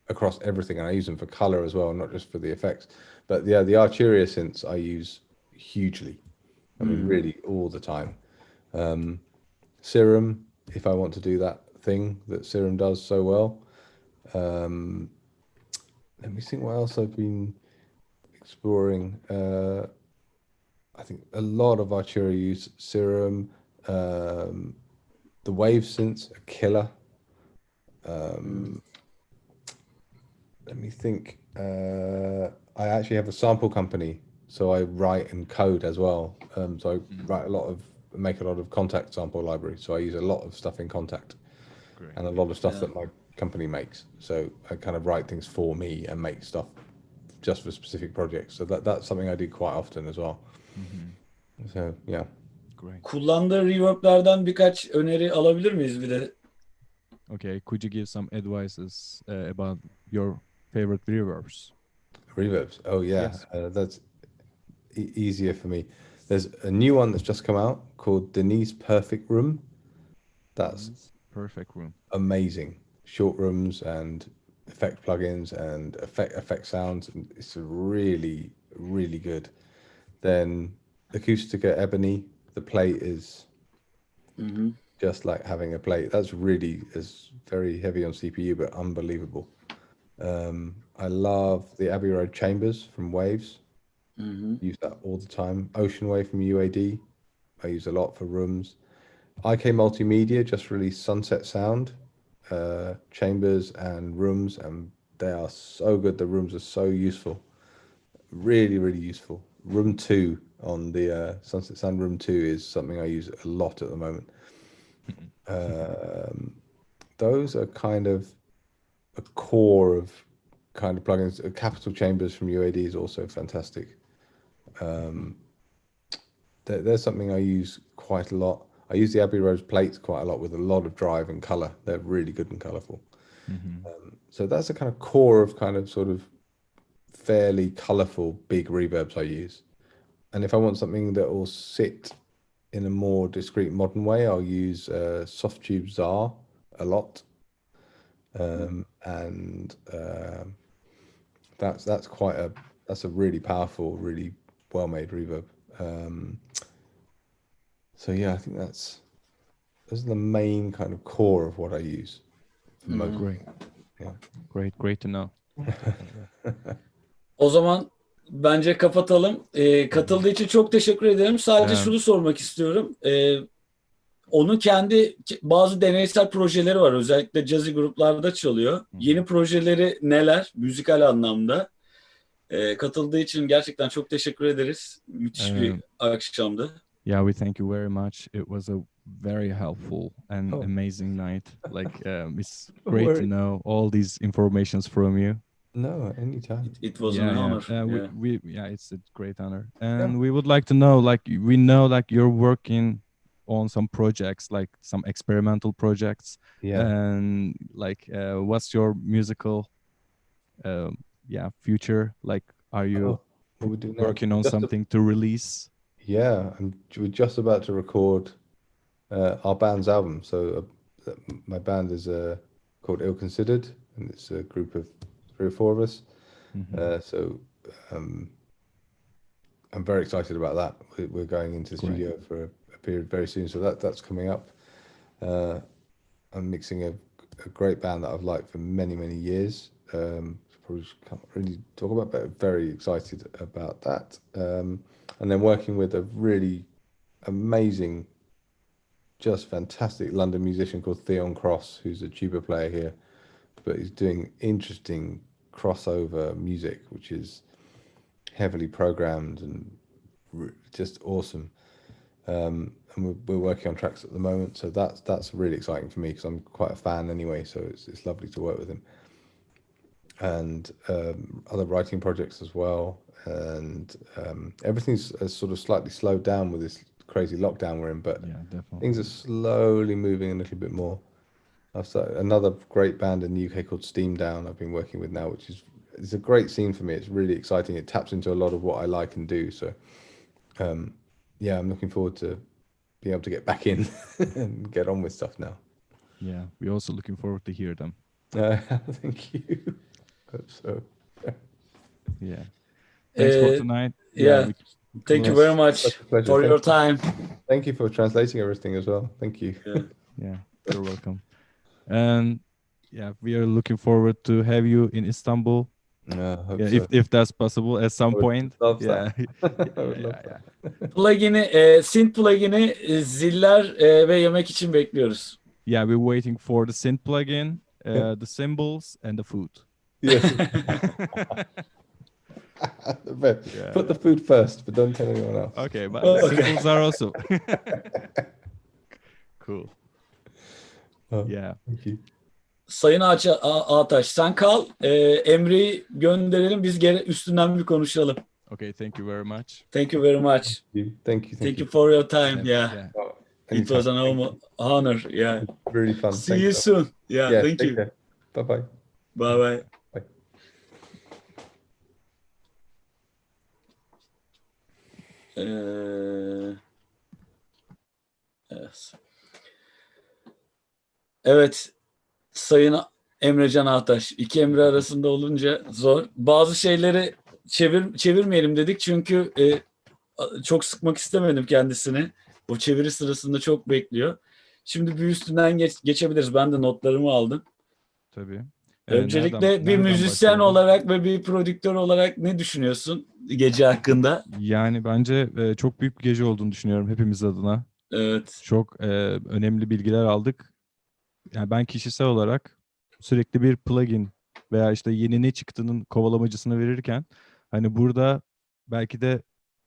across everything, and I use them for color as well, not just for the effects. But yeah, the Arturia synths I use hugely. I mean, really all the time. Serum, if I want to do that thing that Serum does so well. Let me think what else I've been exploring. I think a lot of Arturia use Serum. The wave synths are killer. Let me think. I actually have a sample company, so I write and code as well. So I make a lot of Contact sample library. So I use a lot of stuff in Contact. Great. And a lot of stuff that my company makes. So I kind of write things for me and make stuff just for specific projects. So that's something I do quite often as well. So yeah. Great. Kullandığı reverb'lerden birkaç öneri alabilir miyiz bir de? Okay, could you give some advices about your favorite reverbs? Reverbs. Oh yeah, Yes. that's easier for me. There's a new one that's just come out called Denise Perfect Room. That's Perfect Room. amazing. Short rooms and effect plugins and effect sounds. It's really, really good. Then Acoustica Ebony, the plate is just like having a plate. That's really is very heavy on CPU, but unbelievable. I love the Abbey Road Chambers from Waves. Use that all the time. Ocean Wave from UAD. I use a lot for rooms. IK Multimedia just released Sunset Sound, chambers and rooms, and they are so good. The rooms are so useful. Really, really useful. Room 2 on the Sunset Sound Room 2 is something I use a lot at the moment. Those are kind of a core of kind of plugins. Capital Chambers from UAD is also fantastic. There's something I use quite a lot. I use the Abbey Road plates quite a lot with a lot of drive and color. They're really good and colorful. So that's a kind of core of kind of sort of fairly colorful big reverbs I use. And if I want something that will sit in a more discrete modern way, I'll use Soft Tube Czar a lot. That's a really powerful, really well-made reverb. So yeah, I think those are the main kind of core of what I use. Great. Yeah. Great to know. O zaman bence kapatalım. Katıldığı için çok teşekkür ederim. Sadece şunu sormak istiyorum. Onun kendi bazı deneysel projeleri var. Özellikle jazzy gruplarda çalıyor. Yeni projeleri neler? Müzikal anlamda. Katıldığı için gerçekten çok teşekkür ederiz. Müthiş bir akşamdı. Yeah, we thank you very much. It was a very helpful and amazing night. Like, it's great to know all these informations from you. No, anytime. It was an honor. It's a great honor. And we would like to know, like, we know, like, you're working on some projects, like some experimental projects. Yeah. And like, what's your musical, future? Like, are you working on something to release? Yeah, we're just about to record our band's album. So my band is called Ill Considered, and it's a group of 3 or 4 of us. I'm very excited about that. We're going into the studio for a period very soon, so that's coming up. I'm mixing a great band that I've liked for many, many years. Probably can't really talk about, but very excited about that. And then working with a really amazing, just fantastic London musician called Theon Cross, who's a tuba player here, but he's doing interesting crossover music, which is heavily programmed and just awesome. And we're working on tracks at the moment, so that's really exciting for me because I'm quite a fan anyway. So it's lovely to work with him, and other writing projects as well. And everything's sort of slightly slowed down with this crazy lockdown we're in, but Yeah, definitely. things are slowly moving a little bit more. I've started another great band in the UK called Steam Down I've been working with now, which is a great scene for me. It's really exciting. It taps into a lot of what I like and do. So yeah, I'm looking forward to being able to get back in and get on with stuff now. Yeah, we're also looking forward to hear them. Thank you. Hope so. Yeah. Thanks for tonight. Yeah. we Thank you close. very much Such a pleasure. for your Thank you. time. Thank you for translating everything as well. Thank you. Yeah, you're welcome. And yeah, we are looking forward to have you in Istanbul. Hope Yeah, so. if that's possible at some I would point. love Yeah. that. I would love yeah. Plugin'i, synth plugin'i ziller ve yemek için bekliyoruz. Yeah, we're waiting for the synth plugin, Yeah. the cymbals, and the food. Yes. But Yeah. put the food first, but don't tell anyone else. Okay, but Oh, the okay. cymbals are also cool. Oh, Yeah. Thank you. Sayın Ağtaş, sen kal. Emre'yi gönderelim. Biz geri üstünden bir konuşalım. Okay, thank you very much. Thank you very much. Thank you. Thank you for your time. Yeah. Oh, It was an anytime. honor. Yeah. Really fun. See Thanks you so soon. Yeah. much. Thank take you. care. Bye-bye. Bye bye. Bye. Evet. Evet. Sayın Emrecan Agtas. İki Emre arasında olunca zor. Bazı şeyleri çevirmeyelim dedik çünkü çok sıkmak istemedim kendisini. O çeviri sırasında çok bekliyor. Şimdi bir üstünden geçebiliriz. Ben de notlarımı aldım. Tabii. Öncelikle bir müzisyen başlayalım? olarak ve bir prodüktör olarak ne düşünüyorsun gece hakkında? Yani bence çok büyük bir gece olduğunu düşünüyorum hepimiz adına. Evet. Çok önemli bilgiler aldık. Yani ben kişisel olarak sürekli bir plugin veya işte yeni ne çıktığının kovalamacısını verirken hani burada belki de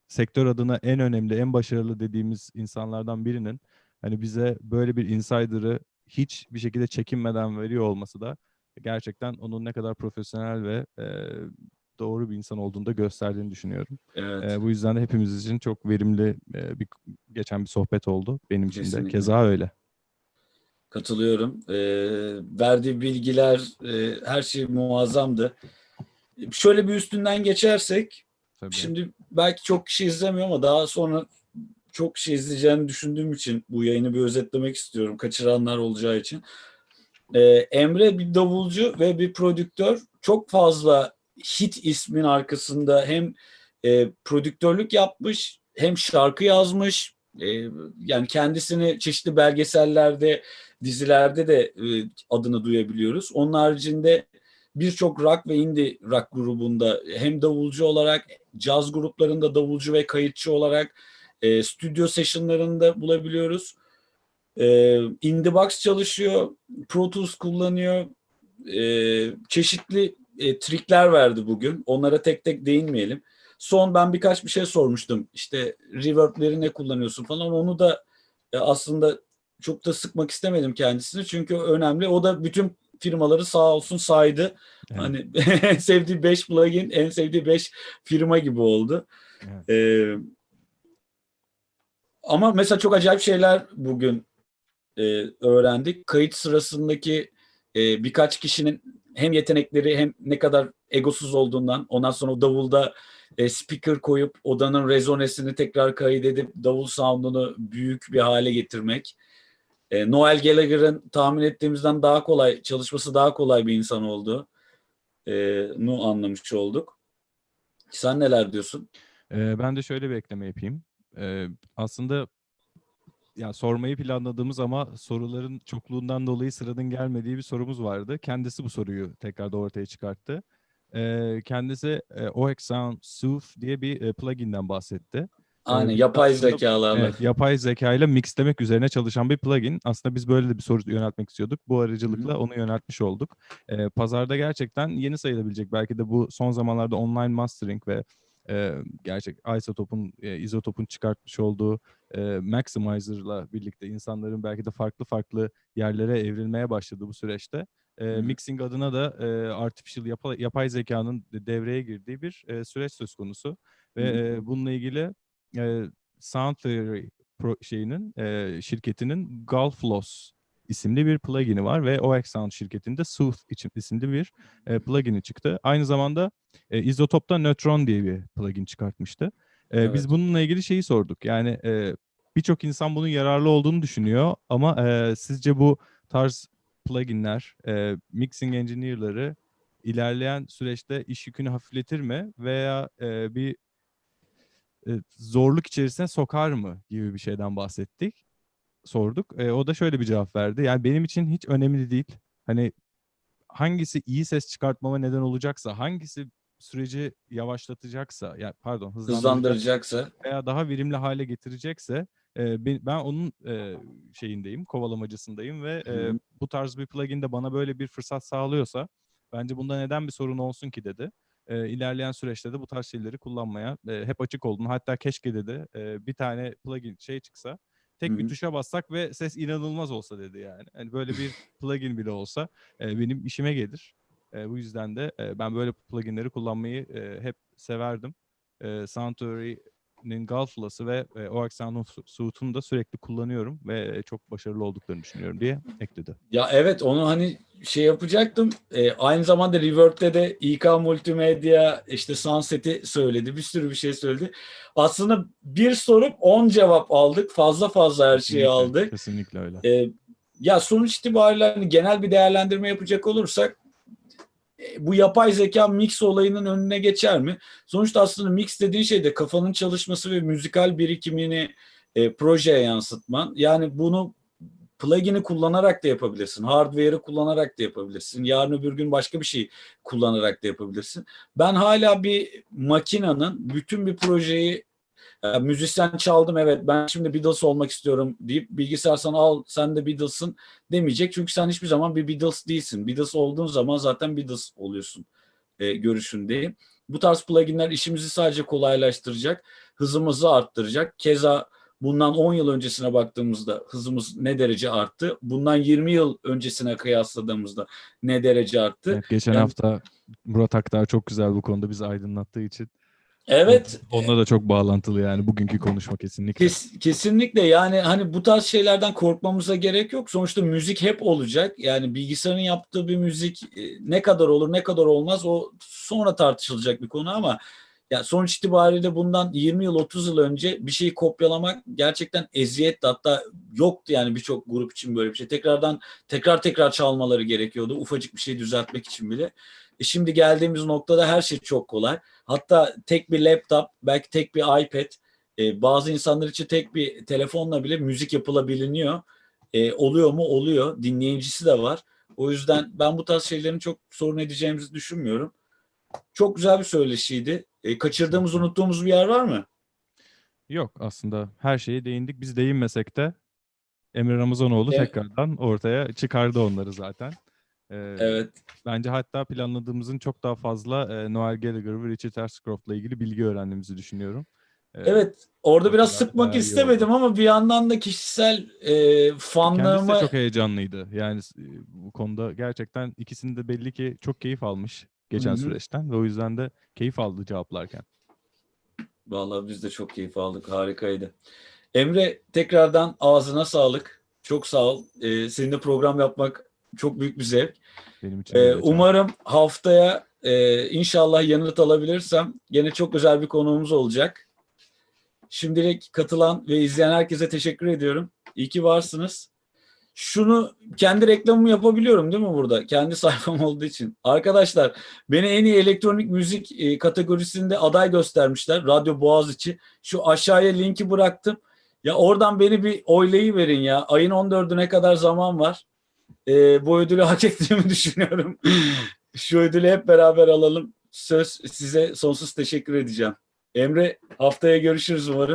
sektör adına en önemli, en başarılı dediğimiz insanlardan birinin hani bize böyle bir insider'ı hiçbir şekilde çekinmeden veriyor olması da gerçekten onun ne kadar profesyonel ve doğru bir insan olduğunu da gösterdiğini düşünüyorum. Evet. Bu yüzden de hepimiz için çok verimli geçen bir sohbet oldu. Benim için de Kesinlikle. keza öyle. Katılıyorum. Verdiği bilgiler, her şey muazzamdı. Şöyle bir üstünden geçersek, Tabii. şimdi belki çok kişi izlemiyor ama daha sonra çok kişi izleyeceğini düşündüğüm için bu yayını bir özetlemek istiyorum. Kaçıranlar olacağı için. Emre bir davulcu ve bir prodüktör. Çok fazla hit ismin arkasında hem prodüktörlük yapmış hem şarkı yazmış. Yani kendisini çeşitli belgesellerde, dizilerde de adını duyabiliyoruz. Onun haricinde birçok rock ve indie rock grubunda hem davulcu olarak, caz gruplarında davulcu ve kayıtçı olarak stüdyo sessionlarında bulabiliyoruz. In the box çalışıyor, protools kullanıyor. Çeşitli trikler verdi bugün. Onlara tek tek değinmeyelim. Son ben birkaç bir şey sormuştum. İşte reverb'leri ne kullanıyorsun falan. Onu da aslında çok da sıkmak istemedim kendisini. Çünkü önemli. O da bütün firmaları sağ olsun saydı. Evet. Hani en sevdiği 5 plugin, en sevdiği 5 firma gibi oldu. Evet. Ama mesela çok acayip şeyler bugün öğrendik. Kayıt sırasındaki birkaç kişinin hem yetenekleri hem ne kadar egosuz olduğundan, ondan sonra o davulda speaker koyup odanın rezonesini tekrar kaydedip davul sound'unu büyük bir hale getirmek. Noel Galleger'ın tahmin ettiğimizden daha kolay, çalışması daha kolay bir insan olduğunu anlamış olduk. Sen neler diyorsun? Ben de şöyle bir ekleme yapayım. Aslında ya sormayı planladığımız ama soruların çokluğundan dolayı sıranın gelmediği bir sorumuz vardı. Kendisi bu soruyu tekrar da ortaya çıkarttı. Kendisi OX Sound Sooth diye bir plugin'den bahsetti. Aynen, yapay aslında, zekalarla. evet, yapay zeka ile mixlemek üzerine çalışan bir plugin. Aslında biz böyle de bir soru yöneltmek istiyorduk. Bu aracılıkla onu yöneltmiş olduk. Pazarda gerçekten yeni sayılabilecek. Belki de bu son zamanlarda online mastering ve gerçek izotopun çıkartmış olduğu Maximizer'la birlikte insanların belki de farklı farklı yerlere evrilmeye başladığı bu süreçte mixing adına da yapay zekanın devreye girdiği bir süreç söz konusu. Ve bununla ilgili Sound Theory şirketinin Gulfloss isimli bir plugin'i var ve OX Sound şirketinde Sooth isimli bir plugin'i çıktı. Aynı zamanda Izotop'ta Neutron diye bir plugin çıkartmıştı. Evet. Biz bununla ilgili şeyi sorduk. Yani birçok insan bunun yararlı olduğunu düşünüyor ama sizce bu tarz pluginler, mixing engineer'ları ilerleyen süreçte iş yükünü hafifletir mi veya bir zorluk içerisine sokar mı gibi bir şeyden sorduk. O da şöyle bir cevap verdi. Yani benim için hiç önemli değil. Hani hangisi iyi ses çıkartmama neden olacaksa, hangisi süreci yavaşlatacaksa, yani pardon, Hızlandıracaksa. veya daha verimli hale getirecekse ben onun kovalamacısındayım ve bu tarz bir plugin de bana böyle bir fırsat sağlıyorsa bence bunda neden bir sorun olsun ki dedi. İlerleyen süreçte de bu tarz şeyleri kullanmaya hep açık oldum. Hatta keşke dedi bir tane plugin çıksa, tek bir tuşa bassak ve ses inanılmaz olsa dedi yani. Hani böyle bir plugin bile olsa benim işime gelir. Bu yüzden de ben böyle pluginleri kullanmayı hep severdim. Soundtheory'nin Gulfloss'ı ve OX Sound'un Sooth'unu da sürekli kullanıyorum ve çok başarılı olduklarını düşünüyorum diye ekledi. Ya evet, onu hani yapacaktım. Aynı zamanda Reverb'de de İK Multimedya işte Sunset'i söyledi. Bir sürü bir şey söyledi. Aslında bir sorup 10 cevap aldık. Fazla fazla her şeyi aldık. Kesinlikle öyle. Ya sonuç itibariyle hani genel bir değerlendirme yapacak olursak bu yapay zeka mix olayının önüne geçer mi? Sonuçta aslında mix dediğin şey de kafanın çalışması ve müzikal birikimini projeye yansıtman. Yani bunu plugin'i kullanarak da yapabilirsin. Hardware'ı kullanarak da yapabilirsin. Yarın öbür gün başka bir şey kullanarak da yapabilirsin. Ben hala bir makinenin bütün bir projeyi müzisyen çaldım, evet ben şimdi Beatles olmak istiyorum deyip bilgisayar sana al sen de Beatles'ın demeyecek. Çünkü sen hiçbir zaman bir Beatles değilsin. Beatles olduğun zaman zaten Beatles oluyorsun görüşündeyim. Bu tarz pluginler işimizi sadece kolaylaştıracak, hızımızı arttıracak. Keza bundan 10 yıl öncesine baktığımızda hızımız ne derece arttı? Bundan 20 yıl öncesine kıyasladığımızda ne derece arttı? Evet, geçen hafta Murat Aktar çok güzel bu konuda bizi aydınlattığı için. Evet. Onunla da çok bağlantılı yani bugünkü konuşma kesinlikle. Kesinlikle, yani hani bu tarz şeylerden korkmamıza gerek yok. Sonuçta müzik hep olacak. Yani bilgisayarın yaptığı bir müzik ne kadar olur ne kadar olmaz o sonra tartışılacak bir konu ama ya sonuç itibariyle bundan 20 yıl 30 yıl önce bir şeyi kopyalamak gerçekten eziyetti. Hatta yoktu yani birçok grup için böyle bir şey. Tekrar çalmaları gerekiyordu. Ufacık bir şey düzeltmek için bile. Şimdi geldiğimiz noktada her şey çok kolay. Hatta tek bir laptop, belki tek bir iPad, bazı insanlar için tek bir telefonla bile müzik yapılabiliyor. Oluyor mu? Oluyor. Dinleyicisi de var. O yüzden ben bu tarz şeylerin çok sorun edeceğimizi düşünmüyorum. Çok güzel bir söyleşiydi. Kaçırdığımız, unuttuğumuz bir yer var mı? Yok, aslında her şeye değindik. Biz değinmesek de Emre Ramazanoğlu tekrardan ortaya çıkardı onları zaten. Evet. Bence hatta planladığımızın çok daha fazla Noel Galleger ve Richard Ashcroft'la ilgili bilgi öğrendiğimizi düşünüyorum. Evet. Orada biraz sıkmak bayağı iyi istemedim oldu. ama bir yandan da kişisel Kendisi de fanlığımı... çok heyecanlıydı. Yani bu konuda gerçekten ikisinin de belli ki çok keyif almış geçen süreçten ve o yüzden de keyif aldı cevaplarken. Vallahi biz de çok keyif aldık. Harikaydı. Emre, tekrardan ağzına sağlık. Çok sağ ol. Seninle program yapmak çok büyük bir zevk. Benim için de öyle. Umarım haftaya inşallah yanıt alabilirsem gene çok özel bir konuğumuz olacak. Şimdilik katılan ve izleyen herkese teşekkür ediyorum. İyi ki varsınız. Şunu, kendi reklamımı yapabiliyorum değil mi burada? Kendi sayfam olduğu için. Arkadaşlar, beni en iyi elektronik müzik kategorisinde aday göstermişler. Radyo Boğaziçi. Şu aşağıya linki bıraktım. Ya oradan beni bir oylayıverin ya. Ayın 14'üne kadar zaman var. Bu ödülü hak ettiğimi düşünüyorum. Şu ödülü hep beraber alalım. Söz size, sonsuz teşekkür edeceğim. Emre, haftaya görüşürüz umarım.